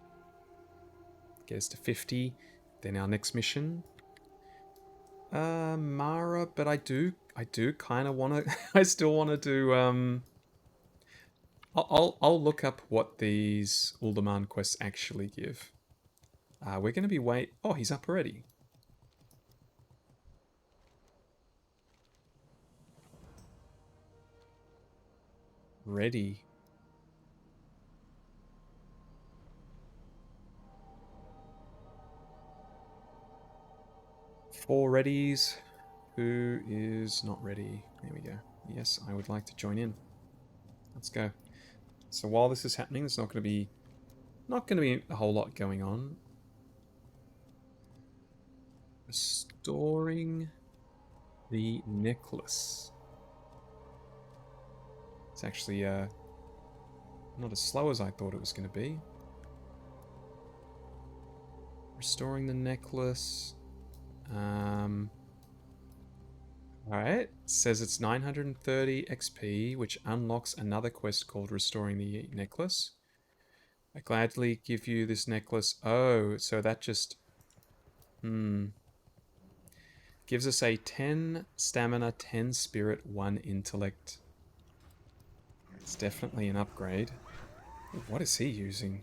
Get us to 50. Then our next mission. Mara, but I do kind of want to. I still want to do. I'll look up what these Uldaman quests actually give. We're going to be Oh, he's up already. Ready. Four readies. Who is not ready? There we go. Yes, I would like to join in. Let's go. So while this is happening, there's not going to be a whole lot going on. Restoring the necklace. It's actually not as slow as I thought it was going to be. Restoring the necklace. Alright, says it's 930 XP, which unlocks another quest called Restoring the Necklace. I gladly give you this necklace. Oh, so that just... gives us a 10 stamina, 10 spirit, 1 intellect. It's definitely an upgrade. What is he using?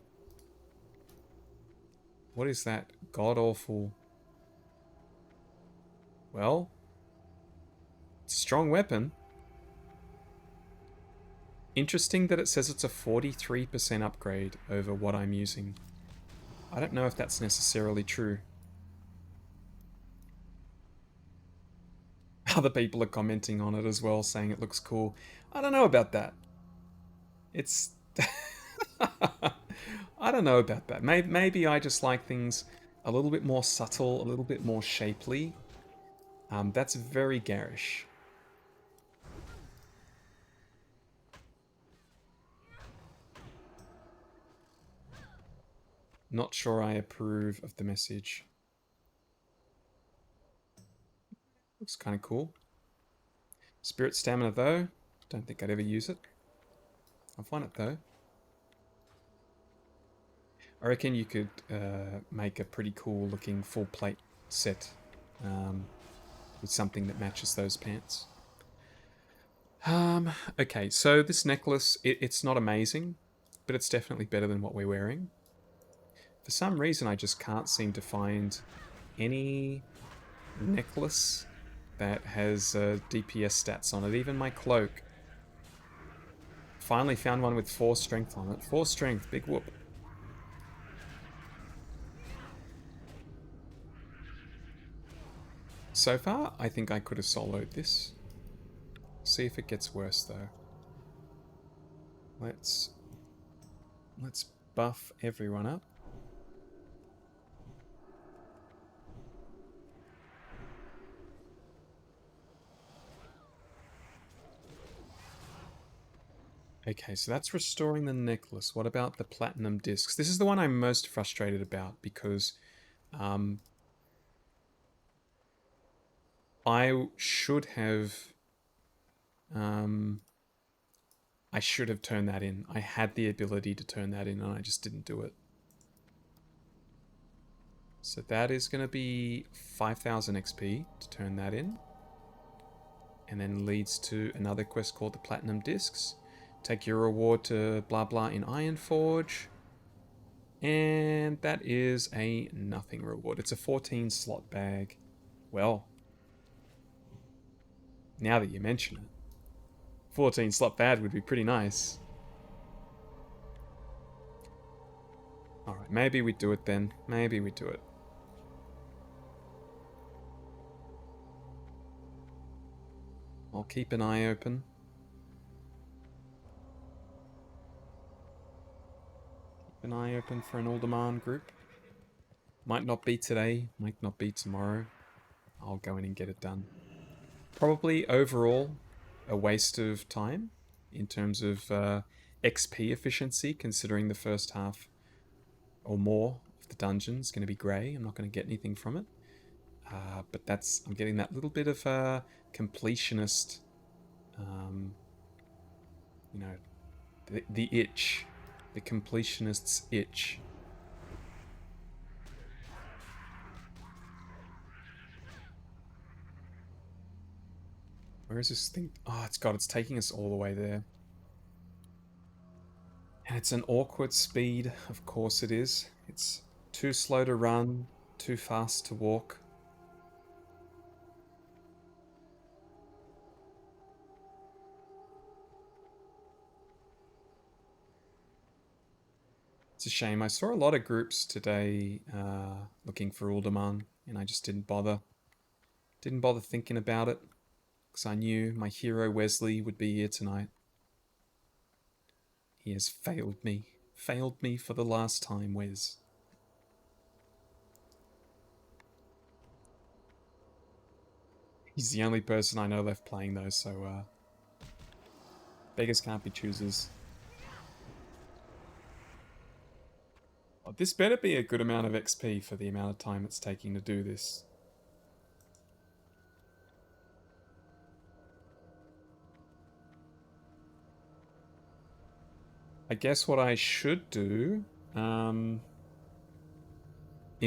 What is that god-awful... Well... It's a strong weapon. Interesting that it says it's a 43% upgrade over what I'm using. I don't know if that's necessarily true. Other people are commenting on it as well, saying it looks cool. I don't know about that. It's... I don't know about that. Maybe I just like things a little bit more subtle, a little bit more shapely. That's very garish. Not sure I approve of the message. Looks kind of cool. Spirit stamina though. Don't think I'd ever use it. I'll find it though. I reckon you could make a pretty cool looking full plate set with something that matches those pants. Okay, so this necklace, it's not amazing, but it's definitely better than what we're wearing. For some reason, I just can't seem to find any necklace that has DPS stats on it, even my cloak. Finally found one with 4 strength on it. 4 strength, big whoop. So far, I think I could have soloed this. See if it gets worse though. Let's buff everyone up. Okay, so that's restoring the necklace. What about the platinum discs? This is the one I'm most frustrated about because I should have turned that in. I had the ability to turn that in and I just didn't do it. So that is going to be 5,000 XP to turn that in. And then leads to another quest called the Platinum Discs. Take your reward to blah blah in Ironforge. And that is a nothing reward. It's a 14 slot bag. Well, now that you mention it, 14 slot bag would be pretty nice. Alright, maybe we do it then. Maybe we do it. I'll keep an eye open. Keep an eye open for an Alderman group. Might not be today, might not be tomorrow. I'll go in and get it done. Probably overall a waste of time in terms of XP efficiency, considering the first half or more of the dungeon is going to be grey. I'm not going to get anything from it. But I'm getting that little bit of completionist, you know, the itch, the completionist's itch. Where is this thing? Oh, it's taking us all the way there. And it's an awkward speed, of course it is. It's too slow to run, too fast to walk. It's a shame. I saw a lot of groups today looking for Uldaman, and I just didn't bother. Didn't bother thinking about it, because I knew my hero Wesley would be here tonight. He has failed me. Failed me for the last time, Wes. He's the only person I know left playing though, so beggars can't be choosers. Oh, this better be a good amount of XP for the amount of time it's taking to do this. I guess what I should do in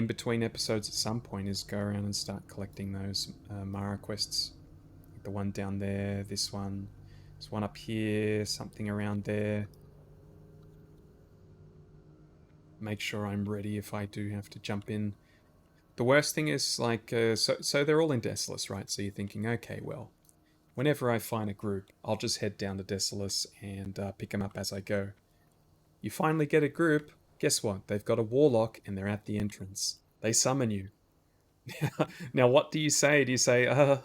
between episodes at some point is go around and start collecting those Mara quests. Like the one down there, this one, there's one up here, something around there. Make sure I'm ready if I do have to jump in. The worst thing is like, so they're all in Desolace, right? So you're thinking, okay, well, whenever I find a group, I'll just head down to Desolus and pick them up as I go. You finally get a group, guess what? They've got a warlock and they're at the entrance. They summon you. Now, what do you say? Do you say,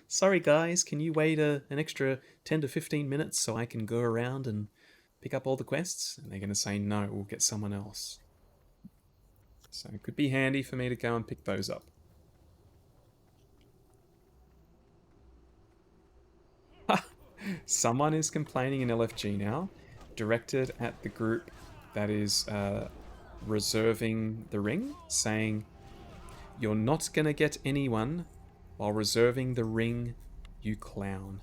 sorry guys, can you wait an extra 10 to 15 minutes so I can go around and pick up all the quests? And they're going to say, no, we'll get someone else. So it could be handy for me to go and pick those up. Someone is complaining in LFG now, directed at the group that is reserving the ring, saying, "You're not gonna get anyone while reserving the ring, you clown."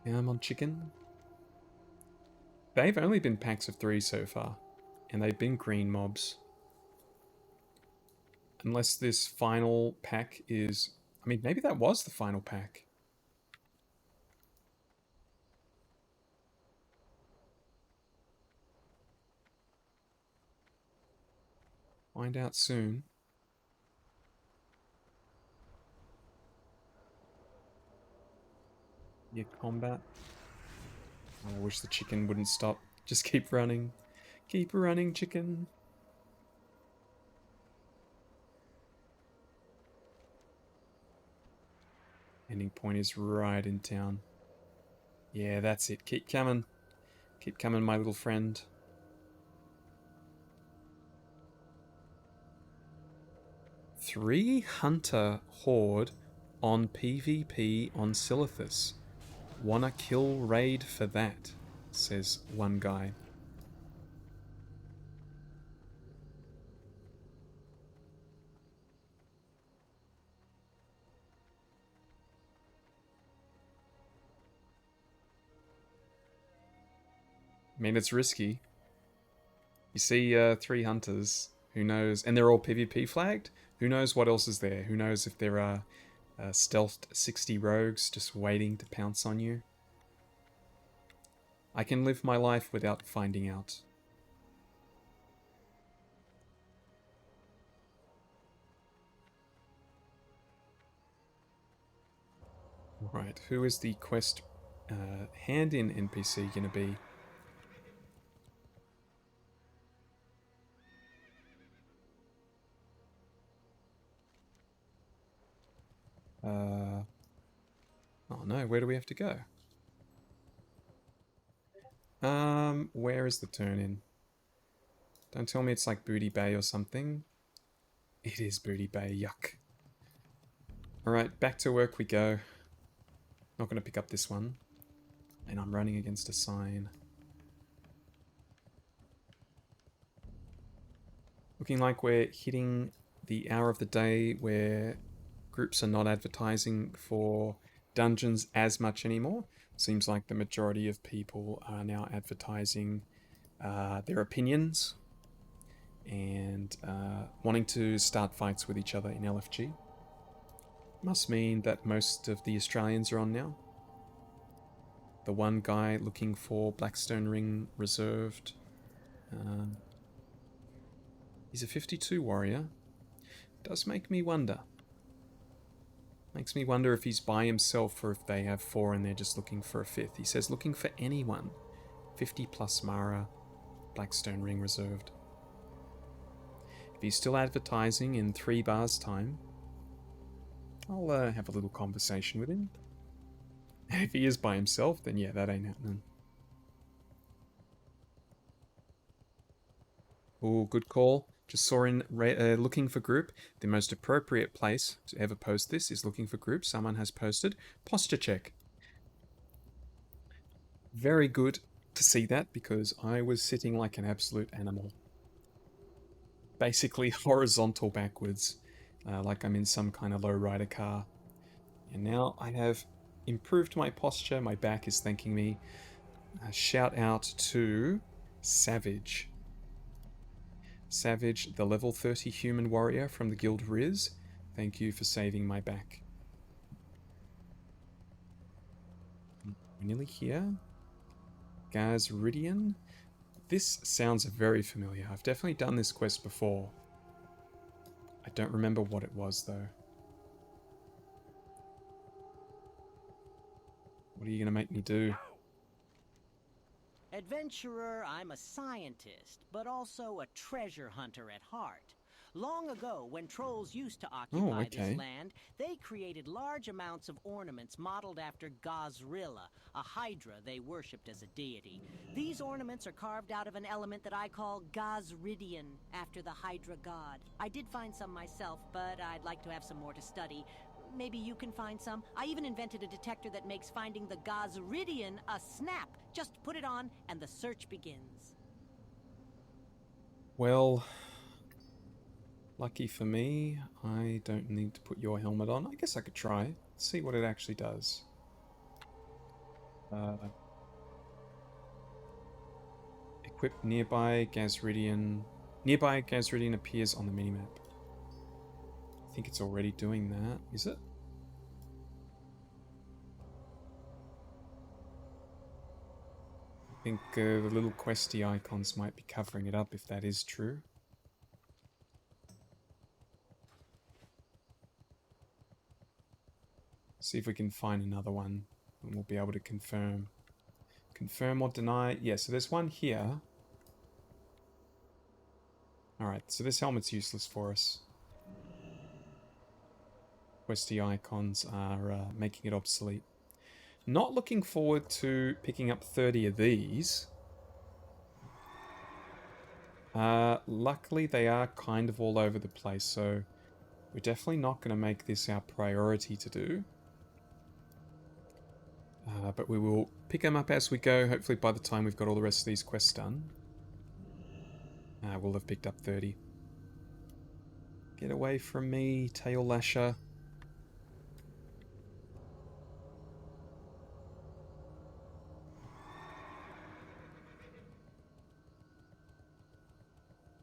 Yeah, I'm on chicken. They've only been packs of 3 so far, and they've been green mobs. Unless this final pack is... I mean, maybe that was the final pack. Find out soon. Yeah, combat. Oh, I wish the chicken wouldn't stop. Just keep running. Keep running, chicken. Ending point is right in town. Yeah, that's it. Keep coming. Keep coming, my little friend. Three hunter horde on PvP on Silithus. Wanna kill raid for that, says one guy. I mean, it's risky. You see 3 hunters, who knows, and they're all PvP flagged. Who knows what else is there? Who knows if there are stealthed 60 rogues just waiting to pounce on you? I can live my life without finding out. Right, who is the quest hand-in NPC gonna be? Oh no, where do we have to go? Where is the turn-in? Don't tell me it's like Booty Bay or something. It is Booty Bay, yuck. Alright, back to work we go. Not gonna pick up this one. And I'm running against a sign. Looking like we're hitting the hour of the day where groups are not advertising for dungeons as much anymore. Seems like the majority of people are now advertising their opinions and wanting to start fights with each other in LFG. Must mean that most of the Australians are on now. The one guy looking for Blackstone Ring reserved. He's a 52 warrior. Does make me wonder. Makes me wonder if he's by himself or if they have 4 and they're just looking for a 5th. He says looking for anyone. 50 plus Mara, Blackstone Ring reserved. If he's still advertising in 3 bars time, I'll have a little conversation with him. If he is by himself, then yeah, that ain't happening. Oh, good call. Just saw in looking for group. The most appropriate place to ever post this is looking for group. Someone has posted posture check. Very good to see that because I was sitting like an absolute animal. Basically horizontal backwards, like I'm in some kind of lowrider car. And now I have improved my posture. My back is thanking me. Shout out to Savage. Savage, the level 30 human warrior from the guild Riz. Thank you for saving my back. nearly here. Gazridian. This sounds very familiar. I've definitely done this quest before. I don't remember what it was, though. What are you going to make me do? Adventurer, I'm a scientist, but also a treasure hunter at heart. Long ago, when trolls used to occupy this land, they created large amounts of ornaments modeled after Gazrilla, a hydra they worshipped as a deity. These ornaments are carved out of an element that I call Gazridian, after the hydra god. I did find some myself, but I'd like to have some more to study. Maybe you can find some. I even invented a detector that makes finding the Gazridian a snap. Just put it on, and the search begins. Well... lucky for me, I don't need to put your helmet on. I guess I could try. See what it actually does. Equip nearby Gazridian. Nearby Gazridian appears on the minimap. I think it's already doing that, is it? I think the little questy icons might be covering it up if that is true. See if we can find another one and we'll be able to confirm. Confirm or deny. Yeah, so there's one here. Alright, so this helmet's useless for us. Questy icons are making it obsolete. Not looking forward to picking up 30 of these. Luckily, they are kind of all over the place, so we're definitely not going to make this our priority to do. But we will pick them up as we go. Hopefully by the time we've got all the rest of these quests done, we'll have picked up 30. Get away from me, tail lasher.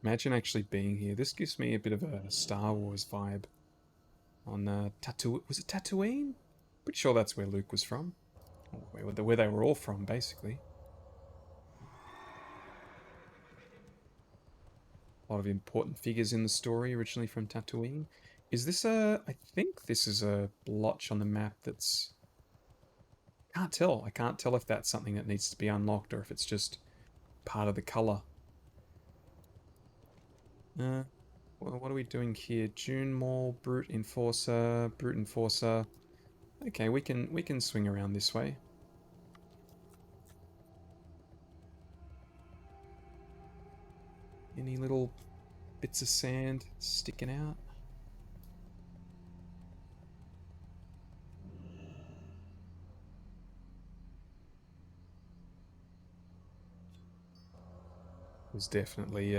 Imagine actually being here. This gives me a bit of a Star Wars vibe. On Tatooine. Was it Tatooine? Pretty sure that's where Luke was from. Or where they were all from, basically. A lot of important figures in the story, originally from Tatooine. Is this a... I think this is a blotch on the map that's... Can't tell. I can't tell if that's something that needs to be unlocked or if it's just part of the colour. Well, what are we doing here? June Mall, Brute Enforcer, Brute Enforcer. Okay, we can swing around this way. Any little bits of sand sticking out? There's definitely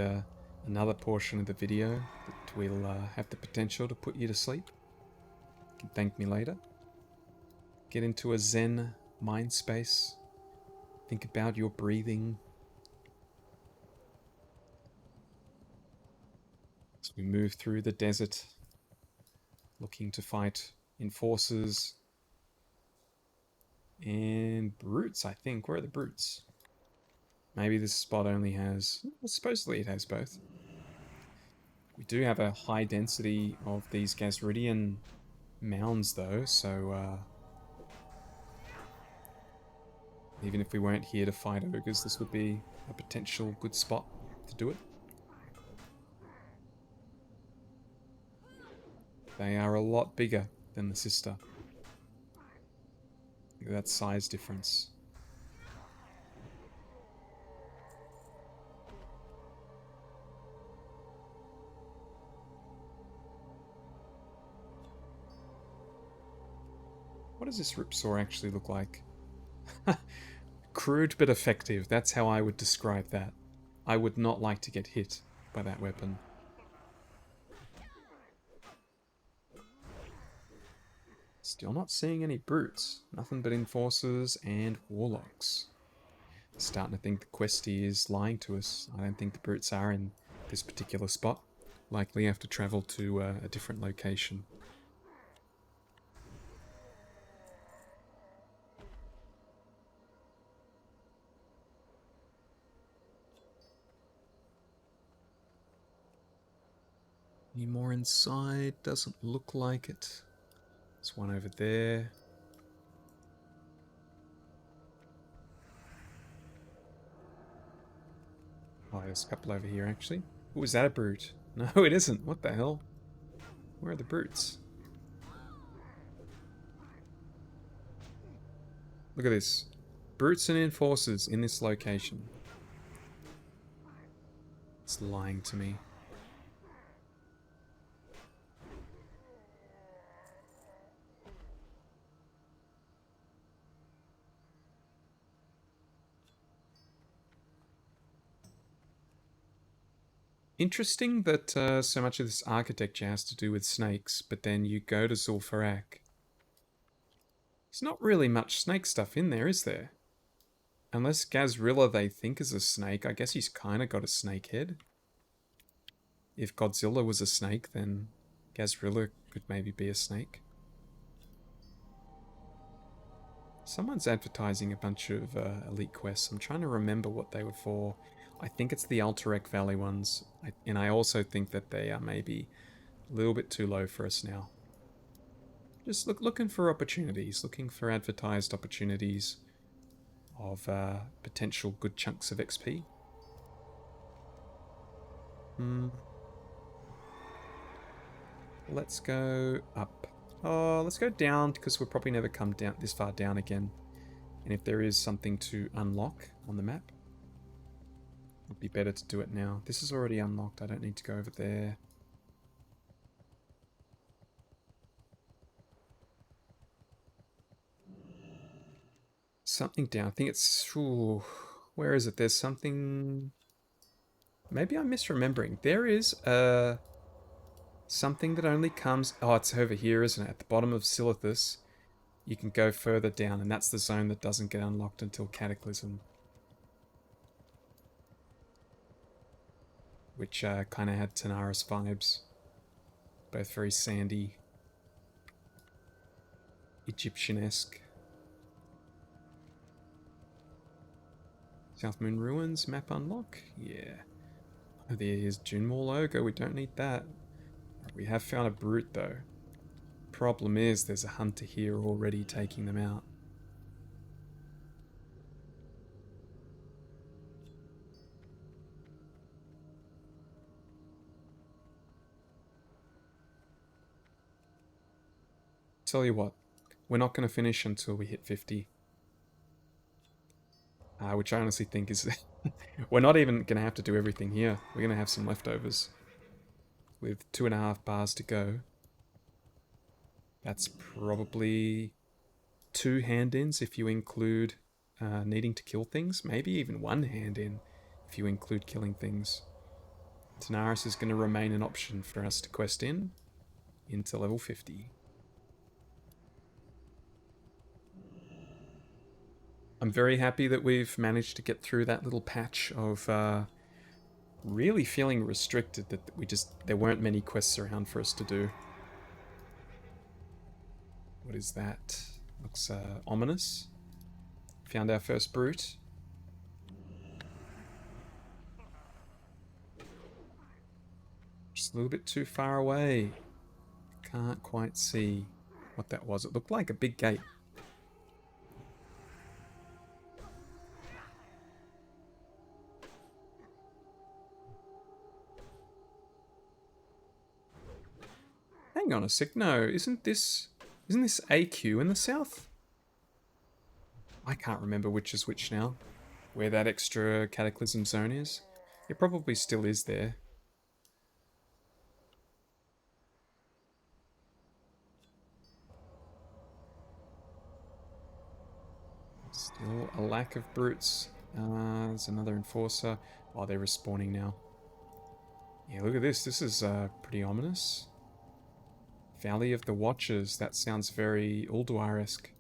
another portion of the video that will have the potential to put you to sleep. You can thank me later. Get into a Zen mind space. Think about your breathing. As we move through the desert, looking to fight enforcers and brutes, I think. Where are the brutes? Maybe this spot only has... Well, supposedly it has both. We do have a high density of these Gazridian mounds, though, so... even if we weren't here to fight ogres, this would be a potential good spot to do it. They are a lot bigger than the sister. Look at that size difference. What does this ripsaw actually look like? Crude but effective. That's how I would describe that. I would not like to get hit by that weapon. Still not seeing any brutes. Nothing but enforcers and warlocks. Starting to think the questie is lying to us. I don't think the brutes are in this particular spot. Likely have to travel to a different location. Any more inside? Doesn't look like it. There's one over there. Oh, there's a couple over here, actually. Oh, is that a brute? No, it isn't. What the hell? Where are the brutes? Look at this. Brutes and enforcers in this location. It's lying to me. Interesting that so much of this architecture has to do with snakes, but then you go to Zul'Farrak. There's not really much snake stuff in there, is there? Unless Gazrilla they think is a snake, I guess he's kind of got a snake head. If Godzilla was a snake, then Gazrilla could maybe be a snake. Someone's advertising a bunch of elite quests. I'm trying to remember what they were for. I think it's the Alterac Valley ones. And I also think that they are maybe a little bit too low for us now. Just looking for opportunities. Looking for advertised opportunities of potential good chunks of XP. Let's go up. Oh, let's go down because we'll probably never come down this far down again. And if there is something to unlock on the map, it'd be better to do it now. This is already unlocked. I don't need to go over there. Something down. I think it's... Ooh, where is it? There's something... Maybe I'm misremembering. There is something that only comes... Oh, it's over here, isn't it? At the bottom of Silithus. You can go further down, and that's the zone that doesn't get unlocked until Cataclysm. Which kind of had Tanaris vibes. Both very sandy. Egyptian-esque. South Moon Ruins, map unlock? Yeah. Oh, there's Junmall Ogre, we don't need that. We have found a brute though. Problem is, there's a hunter here already taking them out. Tell you what, we're not going to finish until we hit 50. Which I honestly think is... we're not even going to have to do everything here. We're going to have some leftovers. With 2.5 bars to go. That's probably 2 hand-ins if you include needing to kill things. Maybe even 1 hand-in if you include killing things. Tanaris is going to remain an option for us to quest in into level 50. I'm very happy that we've managed to get through that little patch of really feeling restricted, that there weren't many quests around for us to do. What is that? Looks ominous. Found our first brute. Just a little bit too far away. Can't quite see what that was. It looked like a big gate. Hang on a sec. No, isn't this AQ in the south? I can't remember which is which now. Where that extra Cataclysm zone is. It probably still is there. Still a lack of brutes. There's another enforcer. Oh, they're respawning now. Yeah, look at this. This is pretty ominous. Valley of the Watchers. That sounds very Ulduar-esque.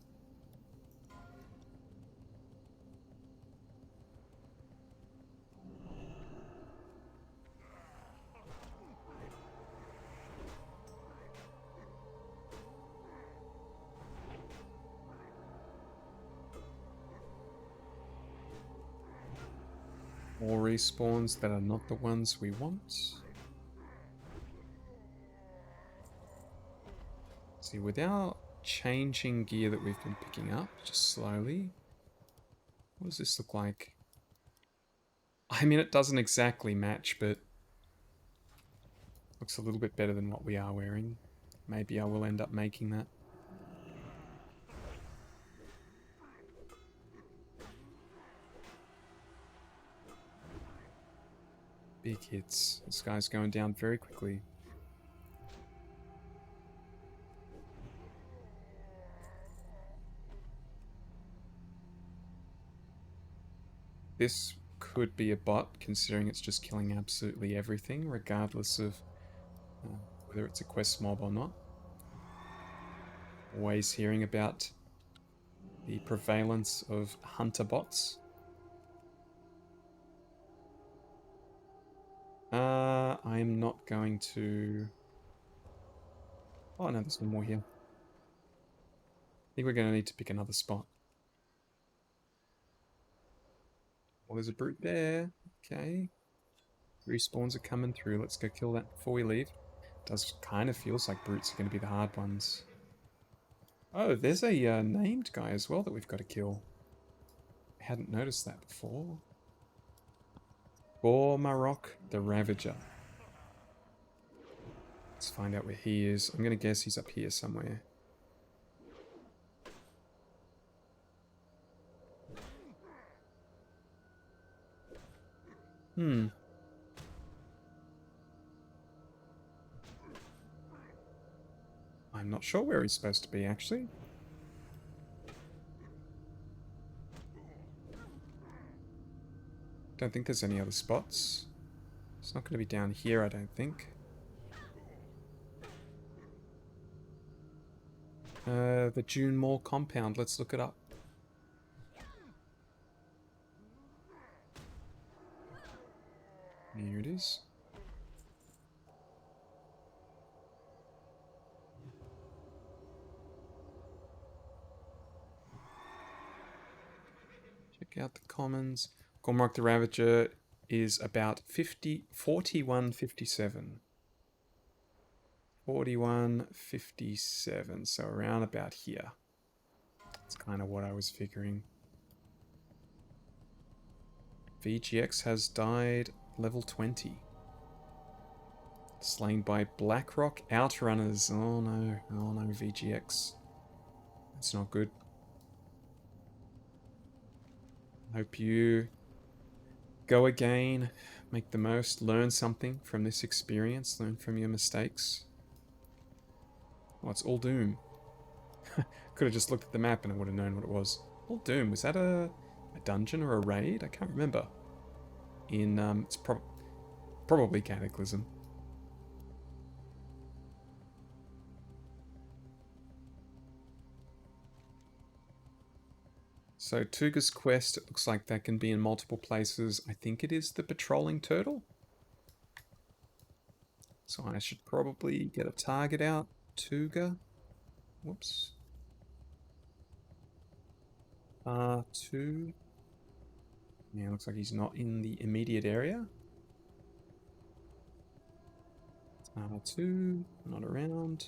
More respawns that are not the ones we want. See, without changing gear that we've been picking up, just slowly, what does this look like? I mean, it doesn't exactly match, but looks a little bit better than what we are wearing. Maybe I will end up making that. Big hits. This guy's going down very quickly. This could be a bot, considering it's just killing absolutely everything, regardless of whether it's a quest mob or not. Always hearing about the prevalence of hunter bots. I'm not going to... Oh no, there's one more here. I think we're going to need to pick another spot. Well, there's a brute there. Okay. Respawns are coming through. Let's go kill that before we leave. Does kind of feels like brutes are going to be the hard ones. Oh, there's a named guy as well that we've got to kill. I hadn't noticed that before. Zul'Farrak the Ravager. Let's find out where he is. I'm going to guess he's up here somewhere. I'm not sure where he's supposed to be, actually. Don't think there's any other spots. It's not going to be down here, I don't think. The June Mall compound. Let's look it up. Here it is. Check out the commons. Zul'Farrak the Ravager is about 4157. 4157, so around about here. That's kind of what I was figuring. VGX has died level 20. Slain by Blackrock Outrunners. Oh no, VGX. That's not good. Hope you go again, make the most, learn something from this experience, learn from your mistakes. Oh, it's all Doom. Could have just looked at the map and I would have known what it was. All Doom, was that a dungeon or a raid? I can't remember. In, it's probably Cataclysm. So Tuga's quest, it looks like that can be in multiple places. I think it is the patrolling turtle. So I should probably get a target out. Tuga. Whoops. R2. Yeah, looks like he's not in the immediate area. R2, not around.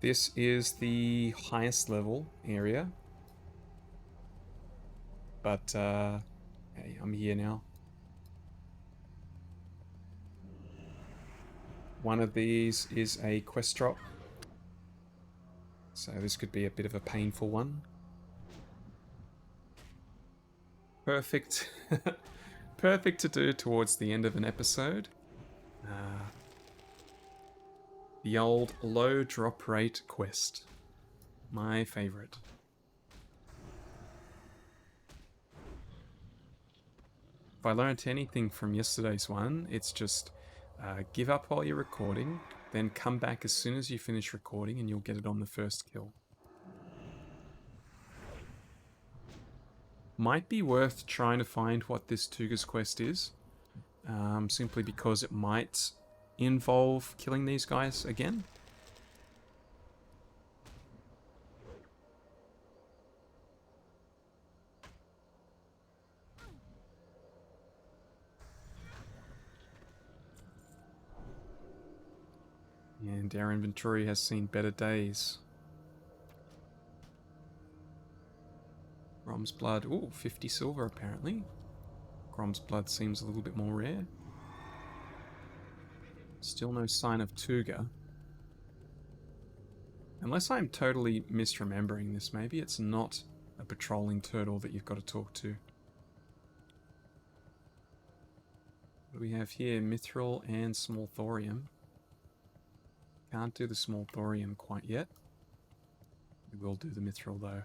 This is the highest level area. But, hey, I'm here now. One of these is a quest drop. So this could be a bit of a painful one. Perfect. Perfect to do towards the end of an episode. The old low drop rate quest. My favorite. If I learned anything from yesterday's one, it's just give up while you're recording, then come back as soon as you finish recording and you'll get it on the first kill. Might be worth trying to find what this Tuga's quest is, simply because it might involve killing these guys again. And our inventory has seen better days. Grom's blood. Ooh, 50 silver apparently. Grom's blood seems a little bit more rare. Still no sign of Tuga. Unless I'm totally misremembering this, maybe it's not a patrolling turtle that you've got to talk to. What do we have here? Mithril and small thorium. Can't do the small thorium quite yet. We will do the mithril though.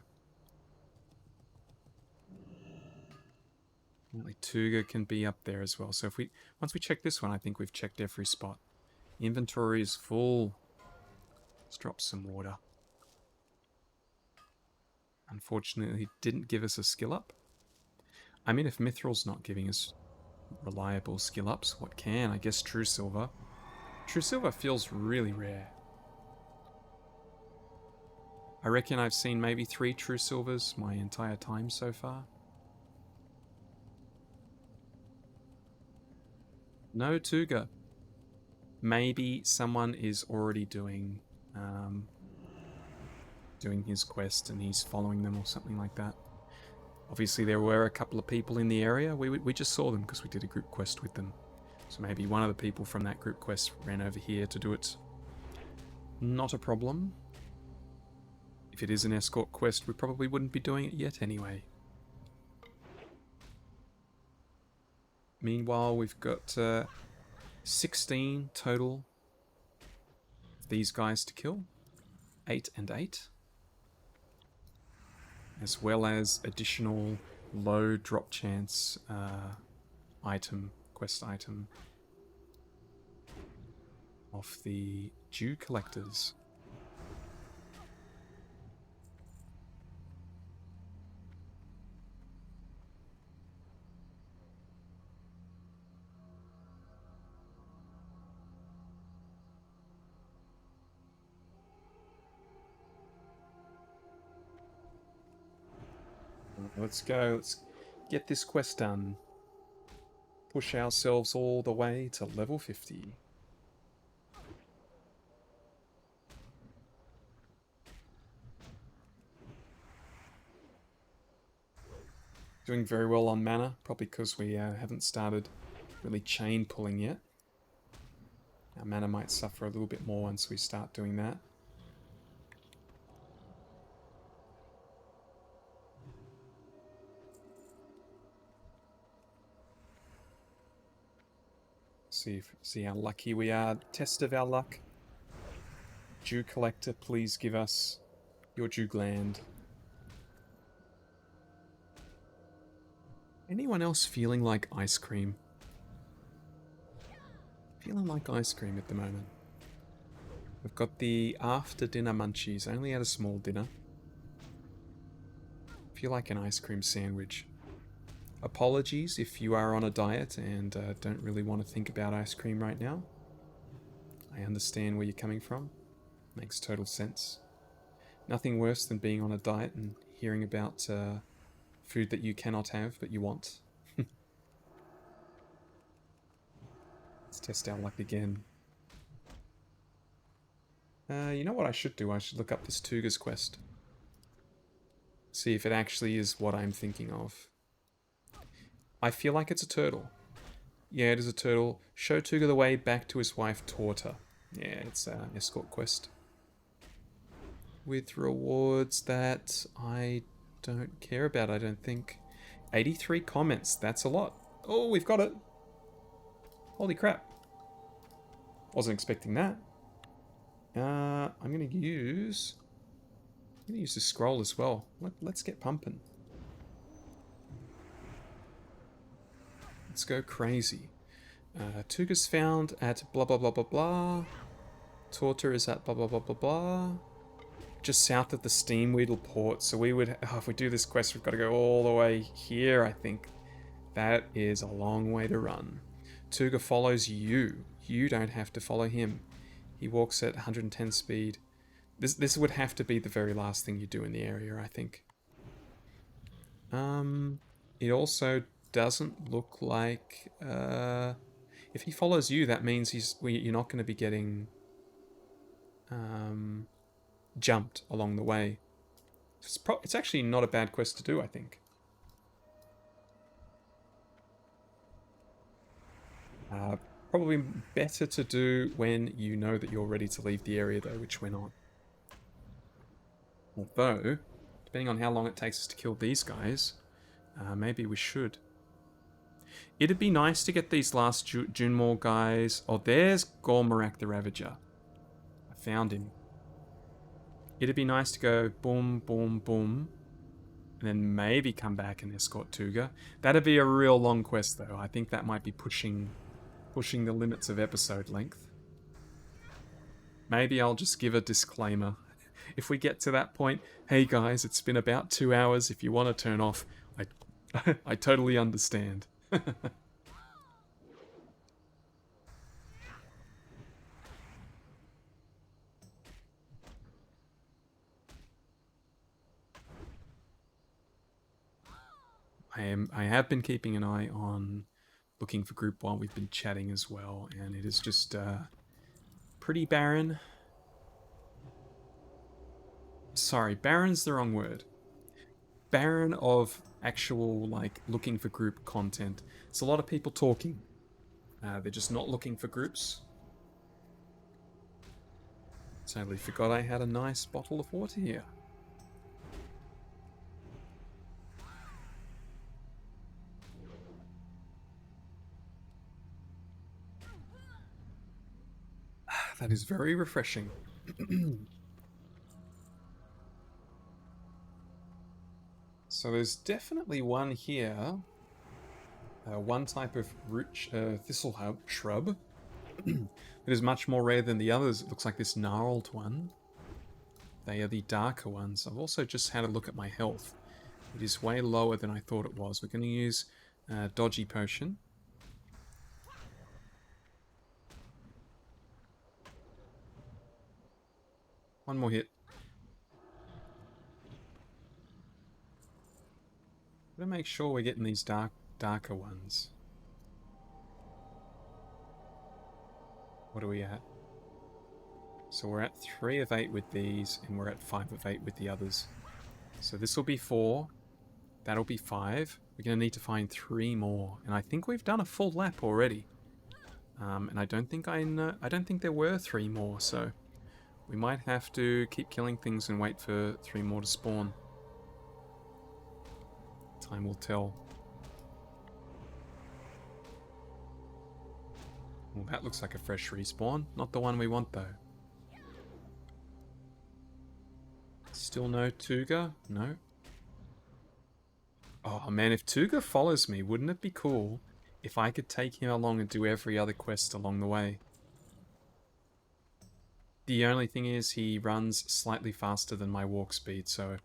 Apparently Tuga can be up there as well. So if once we check this one, I think we've checked every spot. Inventory is full. Let's drop some water. Unfortunately, it didn't give us a skill up. I mean, if Mithril's not giving us reliable skill ups, what can? I guess True Silver. True Silver feels really rare. I reckon I've seen maybe 3 True Silvers my entire time so far. No Tuga. Maybe someone is already doing his quest and he's following them or something like that. Obviously there were a couple of people in the area. We just saw them because we did a group quest with them. So maybe one of the people from that group quest ran over here to do it. Not a problem. If it is an escort quest, we probably wouldn't be doing it yet anyway. Meanwhile, we've got 16 total of these guys to kill. 8 and 8. As well as additional low drop chance quest item of the Dew Collectors. Let's go. Let's get this quest done. Push ourselves all the way to level 50. Doing very well on mana, probably because we haven't started really chain pulling yet. Our mana might suffer a little bit more once we start doing that. See how lucky we are. Test of our luck. Dew Collector, please give us your Dew Gland. Anyone else feeling like ice cream? Feeling like ice cream at the moment. We've got the after dinner munchies. I only had a small dinner. Feel like an ice cream sandwich. Apologies if you are on a diet and don't really want to think about ice cream right now. I understand where you're coming from. Makes total sense. Nothing worse than being on a diet and hearing about food that you cannot have but you want. Let's test our luck again. You know what I should do? I should look up this Tuga's quest. See if it actually is what I'm thinking of. I feel like it's a turtle. Yeah, it is a turtle. Show Tuga the way back to his wife, Torta. Yeah, it's an escort quest. With rewards that I don't care about, I don't think. 83 comments, that's a lot. Oh, we've got it. Holy crap. Wasn't expecting that. I'm going to use this scroll as well. Let's get pumping. Let's go crazy. Tuga's found at blah blah blah blah blah. Torta is at blah blah blah blah blah. Just south of the Steamweedle port. So we would, if we do this quest, we've got to go all the way here, I think. That is a long way to run. Tuga follows you. You don't have to follow him. He walks at 110 speed. This would have to be the very last thing you do in the area, I think. It also doesn't look like if he follows you, that means you're not going to be getting jumped along the way. It's actually not a bad quest to do, I think. Probably better to do when you know that you're ready to leave the area, though, which we're not. Although, depending on how long it takes us to kill these guys, maybe we should. It'd be nice to get these last Junmore guys. Oh, there's Gormarak the Ravager. I found him. It'd be nice to go boom, boom, boom, and then maybe come back and escort Tuga. That'd be a real long quest, though. I think that might be pushing the limits of episode length. Maybe I'll just give a disclaimer. If we get to that point, hey guys, it's been about 2 hours. If you want to turn off, I totally understand. I have been keeping an eye on looking for group while we've been chatting as well, and it is just pretty barren. Sorry, barren's the wrong word. Barren of actual, like, looking for group content. It's a lot of people talking. They're just not looking for groups. Totally forgot I had a nice bottle of water here. That is very refreshing. So there's definitely one here. One type of root thistle shrub. It is much more rare than the others. It looks like this gnarled one. They are the darker ones. I've also just had a look at my health. It is way lower than I thought it was. We're going to use Dodgy Potion. One more hit. Gotta make sure we're getting these darker ones. What are we at? So we're at 3 of 8 with these, and we're at 5 of 8 with the others. So this will be 4. That'll be 5. We're gonna need to find 3 more, and I think we've done a full lap already. And I don't think there were 3 more, so we might have to keep killing things and wait for 3 more to spawn. Time will tell. Well, that looks like a fresh respawn. Not the one we want, though. Still no Tuga? No. Oh, man, if Tuga follows me, wouldn't it be cool if I could take him along and do every other quest along the way? The only thing is he runs slightly faster than my walk speed, so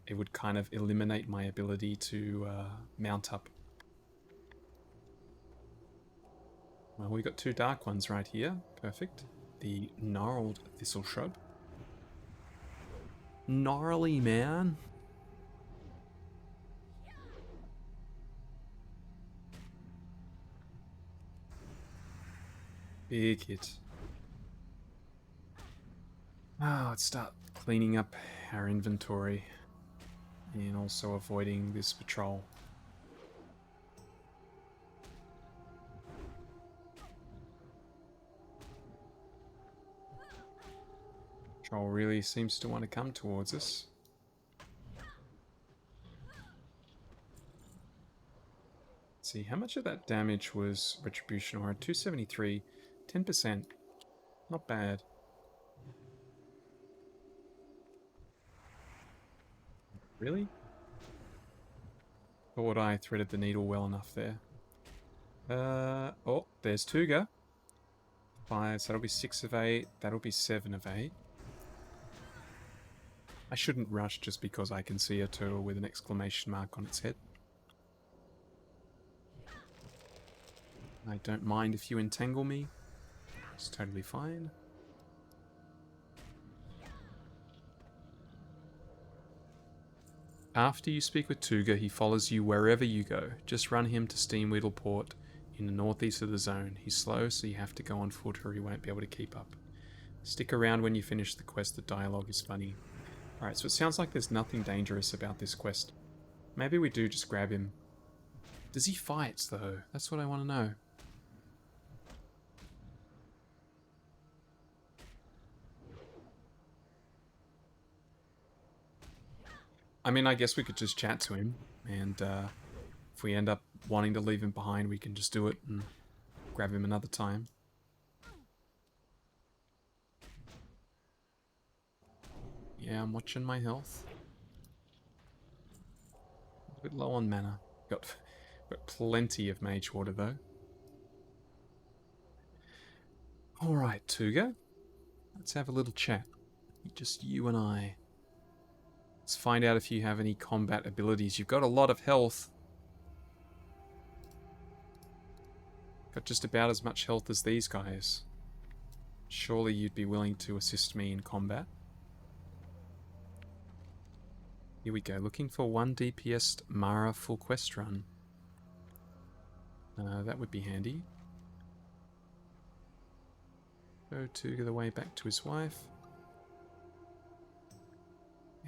it would kind of eliminate my ability to mount up. Well, we got 2 dark ones right here. Perfect. The gnarled thistle shrub. Gnarly, man. Big hit. Let's start cleaning up our inventory and also avoiding this patrol. Patrol really seems to want to come towards us. Let's see, how much of that damage was Retribution Aura? 273, 10%. Not bad. Really? Thought I threaded the needle well enough there. Oh, there's Tuga. 5, so that'll be 6 of 8. That'll be 7 of 8. I shouldn't rush just because I can see a turtle with an exclamation mark on its head. I don't mind if you entangle me. It's totally fine. After you speak with Tuga, he follows you wherever you go. Just run him to Steamweedle Port in the northeast of the zone. He's slow, so you have to go on foot or he won't be able to keep up. Stick around when you finish the quest. The dialogue is funny. Alright, so it sounds like there's nothing dangerous about this quest. Maybe we do just grab him. Does he fight, though? That's what I want to know. I mean, I guess we could just chat to him, and if we end up wanting to leave him behind, we can just do it and grab him another time. Yeah, I'm watching my health. A bit low on mana. Got plenty of mage water, though. Alright, Tuga. Let's have a little chat. Just you and I. Let's find out if you have any combat abilities. You've got a lot of health. Got just about as much health as these guys. Surely you'd be willing to assist me in combat. Here we go. Looking for 1 DPS Mara full quest run. That would be handy. Go to the way back to his wife.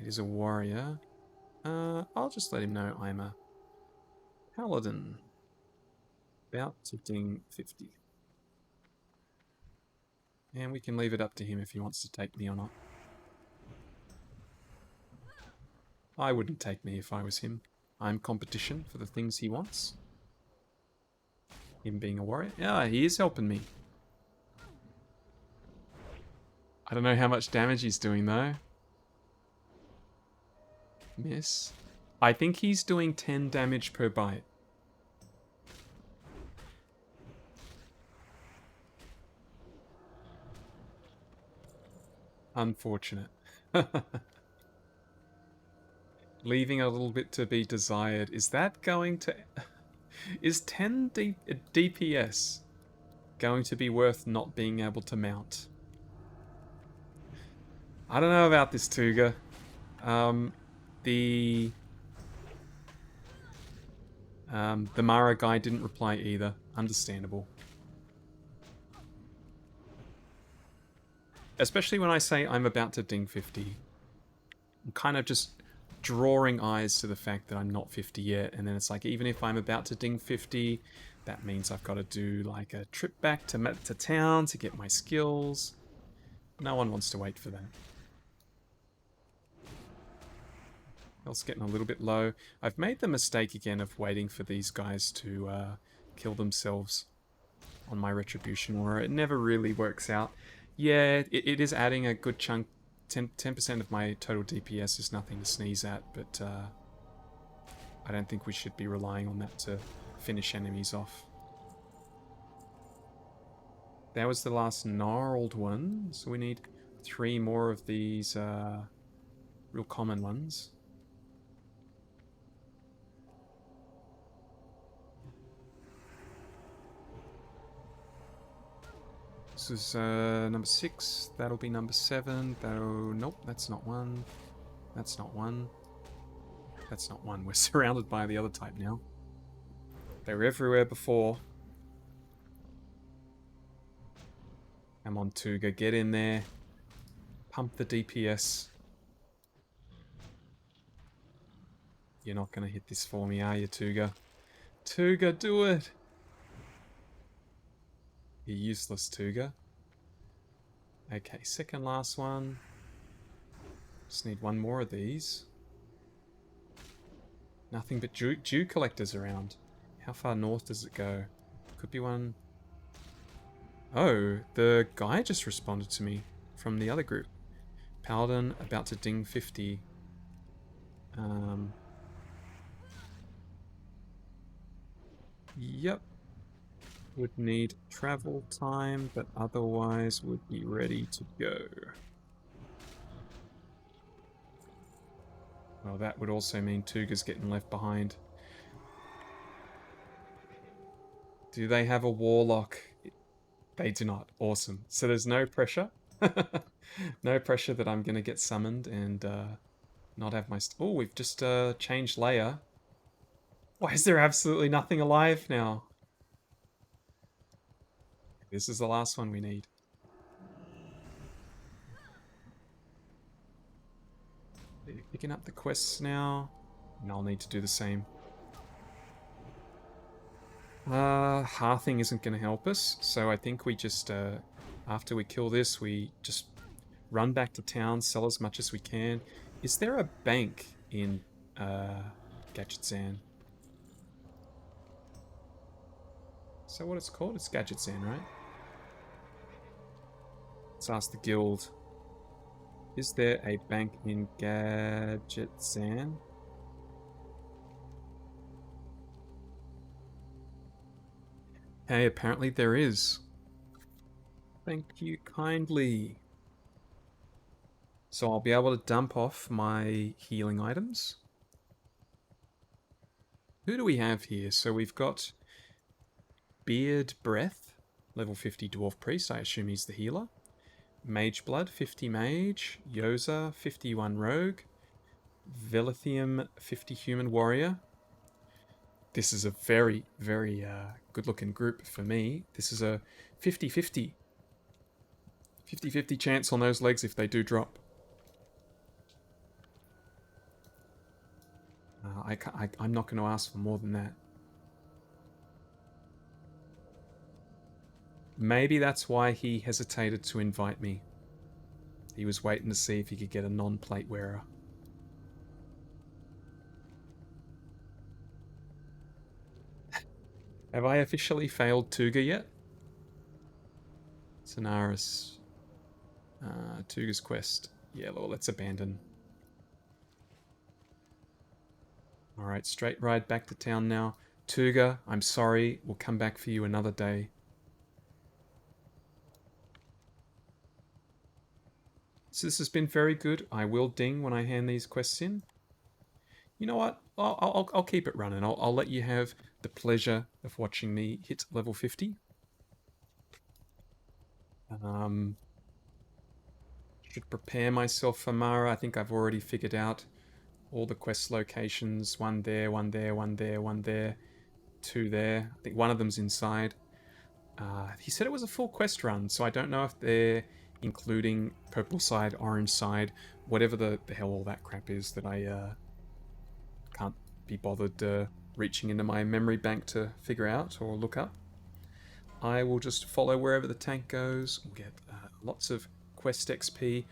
It is a warrior. I'll just let him know I'm a paladin. About to ding 50. And we can leave it up to him if he wants to take me or not. I wouldn't take me if I was him. I'm competition for the things he wants. Him being a warrior. Yeah, he is helping me. I don't know how much damage he's doing though. Miss. I think he's doing 10 damage per bite. Unfortunate. Leaving a little bit to be desired. Is that going to... Is 10 DPS going to be worth not being able to mount? I don't know about this, Tuga. The Mara guy didn't reply either. Understandable. Especially when I say I'm about to ding 50. I'm kind of just drawing eyes to the fact that I'm not 50 yet, and then it's like, even if I'm about to ding 50, that means I've got to do like a trip back to town to get my skills. No one wants to wait for that. Health's getting a little bit low. I've made the mistake again of waiting for these guys to kill themselves on my retribution aura. It never really works out. Yeah, it is adding a good chunk. 10% of my total DPS is nothing to sneeze at, but I don't think we should be relying on that to finish enemies off. That was the last gnarled one, so we need 3 more of these real common ones. This is number 6. That'll be number 7. Though, nope, that's not one. That's not one. That's not one. We're surrounded by the other type now. They were everywhere before. Come on, Tuga, get in there. Pump the DPS. You're not going to hit this for me, are you, Tuga? Tuga, do it! You're useless, Tuga. Okay, second last one. Just need 1 more of these. Nothing but dew collectors around. How far north does it go? Could be one... Oh, the guy just responded to me from the other group. Paladin, about to ding 50. Yep. Would need travel time, but otherwise would be ready to go. Well, that would also mean Tuga's getting left behind. Do they have a warlock? They do not. Awesome. So there's no pressure. No pressure that I'm going to get summoned and not have my... Oh, we've just changed layer. Why is there absolutely nothing alive now? This is the last one we need. Picking up the quests now, and I'll need to do the same. Hearthing isn't going to help us, so I think we just, after we kill this, we just run back to town, sell as much as we can. Is there a bank in Gadgetzan? Is that what it's called? It's Gadgetzan, right? Let's ask the guild. Is there a bank in Gadgetzan? Hey, apparently there is. Thank you kindly. So I'll be able to dump off my healing items. Who do we have here? So we've got Beard Breath, level 50 Dwarf Priest. I assume he's the healer. Mage Blood, 50 Mage. Yoza, 51 Rogue. Velithium, 50 Human Warrior. This is a very, very good-looking group for me. This is a 50-50. 50-50 chance on those legs if they do drop. I'm not going to ask for more than that. Maybe that's why he hesitated to invite me. He was waiting to see if he could get a non-plate wearer. Have I officially failed Tuga yet? Sonaris. Tuga's quest. Yeah, well, let's abandon. Alright, straight ride back to town now. Tuga, I'm sorry. We'll come back for you another day. So this has been very good. I will ding when I hand these quests in. You know what? I'll keep it running. I'll let you have the pleasure of watching me hit level 50. Should prepare myself for Mara. I think I've already figured out all the quest locations. One there, one there, one there, one there. Two there. I think one of them's inside. He said it was a full quest run, so I don't know if they're including purple side, orange side, whatever the hell all that crap is that I can't be bothered reaching into my memory bank to figure out or look up. I will just follow wherever the tank goes. We'll get lots of quest XP.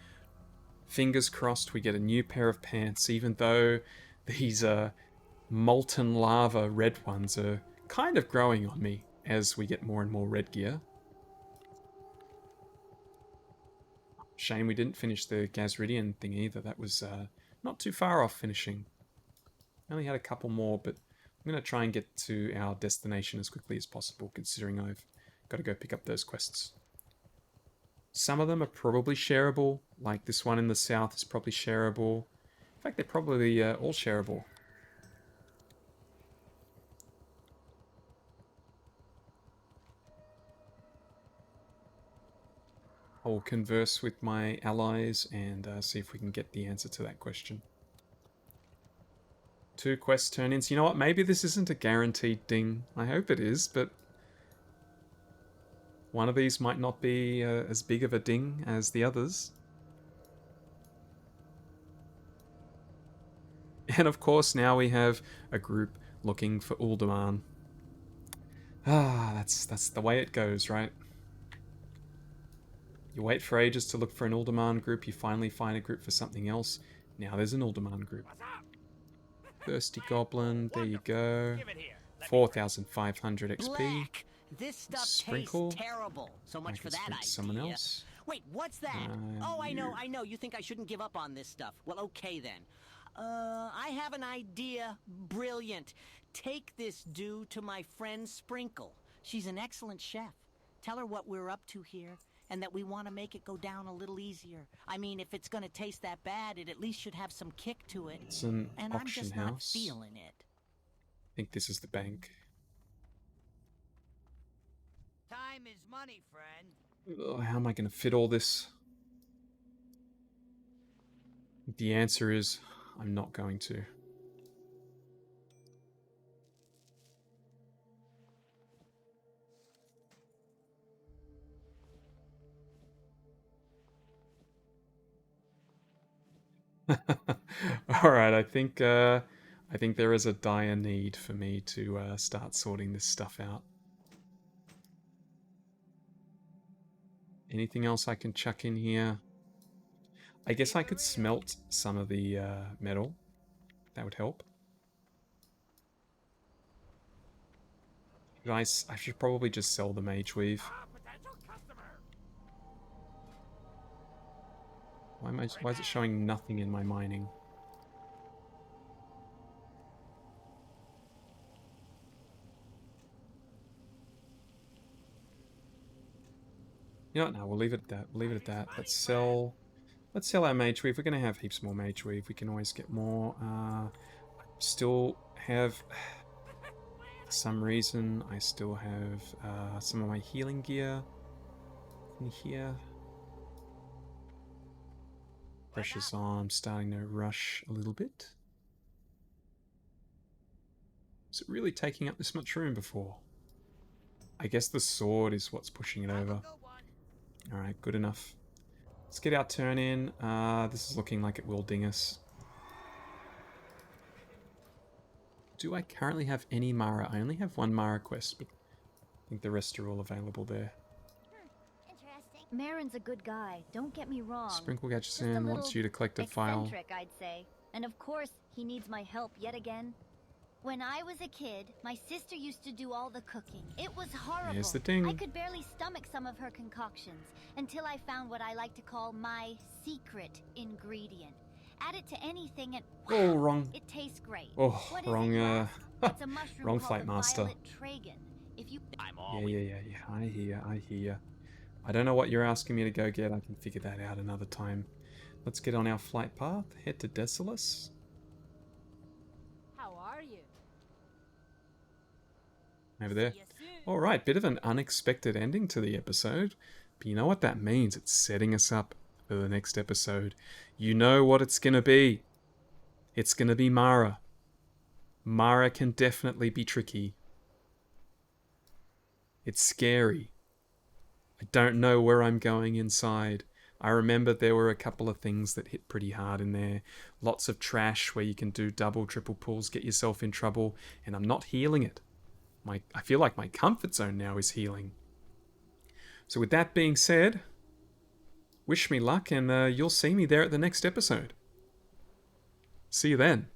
Fingers crossed we get a new pair of pants, even though these molten lava red ones are kind of growing on me as we get more and more red gear. Shame we didn't finish the Gazridian thing either. That was not too far off finishing. Only had a couple more, but I'm going to try and get to our destination as quickly as possible, considering I've got to go pick up those quests. Some of them are probably shareable, like this one in the south is probably shareable. In fact, they're probably all shareable. I'll converse with my allies and see if we can get the answer to that question. 2 quest turn-ins. You know what? Maybe this isn't a guaranteed ding. I hope it is, but one of these might not be as big of a ding as the others. And of course, now we have a group looking for Uldaman. That's the way it goes, right? You wait for ages to look for an Uldaman group, you finally find a group for something else. Now there's an Uldaman group. Thirsty Goblin, there you go. 4,500 XP. Black. This stuff Sprinkle. tastes terrible. So much for that idea. Someone else. Wait, what's that? Oh, I know. You think I shouldn't give up on this stuff. Well, okay then. I have an idea. Brilliant. Take this due to my friend Sprinkle. She's an excellent chef. Tell her what we're up to here, and that we want to make it go down a little easier. I mean, if it's going to taste that bad, it at least should have some kick to it. It's an and auction I'm just house. not feeling it. I think this is the bank. Time is money, friend. Ugh, how am I going to fit all this? The answer is, I'm not going to. Alright, I think there is a dire need for me to start sorting this stuff out. Anything else I can chuck in here? I guess I could smelt some of the metal. That would help. Guys, I should probably just sell the mage weave. Why is it showing nothing in my mining? You know what? No, we'll leave it at that. We'll leave it at that. Let's sell our mage weave. We're gonna have heaps more mage weave. We can always get more. Still have, for some reason, I still have some of my healing gear in here. Pressure's on. I'm starting to rush a little bit. Is it really taking up this much room before? I guess the sword is what's pushing it over. Alright, good enough. Let's get our turn in. This is looking like it will ding us. Do I currently have any Mara? I only have one Mara quest, but I think the rest are all available there. Interesting. Marin's a good guy, don't get me wrong. Sprinkle Gadgets Just a in, wants little you to collect a file. eccentric, I'd say. And of course, he needs my help yet again. When I was a kid, my sister used to do all the cooking. It was horrible. Here's the ding. I could barely stomach some of her concoctions until I found what I like to call my secret ingredient. Add it to anything and Oh, wrong. it tastes great. Oh, What is wrong, it, Max? It's a mushroom wrong called flight the master. violet tragon. If you I'm Yeah, always yeah. I hear. I don't know what you're asking me to go get. I can figure that out another time. Let's get on our flight path. Head to Desolus. How are you? Over there. See you soon. Alright, bit of an unexpected ending to the episode. But you know what that means? It's setting us up for the next episode. You know what it's gonna be. It's gonna be Mara. Mara can definitely be tricky. It's scary. I don't know where I'm going inside. I remember there were a couple of things that hit pretty hard in there. Lots of trash where you can do double, triple pulls, get yourself in trouble, and I'm not healing it. I feel like my comfort zone now is healing. So with that being said, wish me luck, and you'll see me there at the next episode. See you then.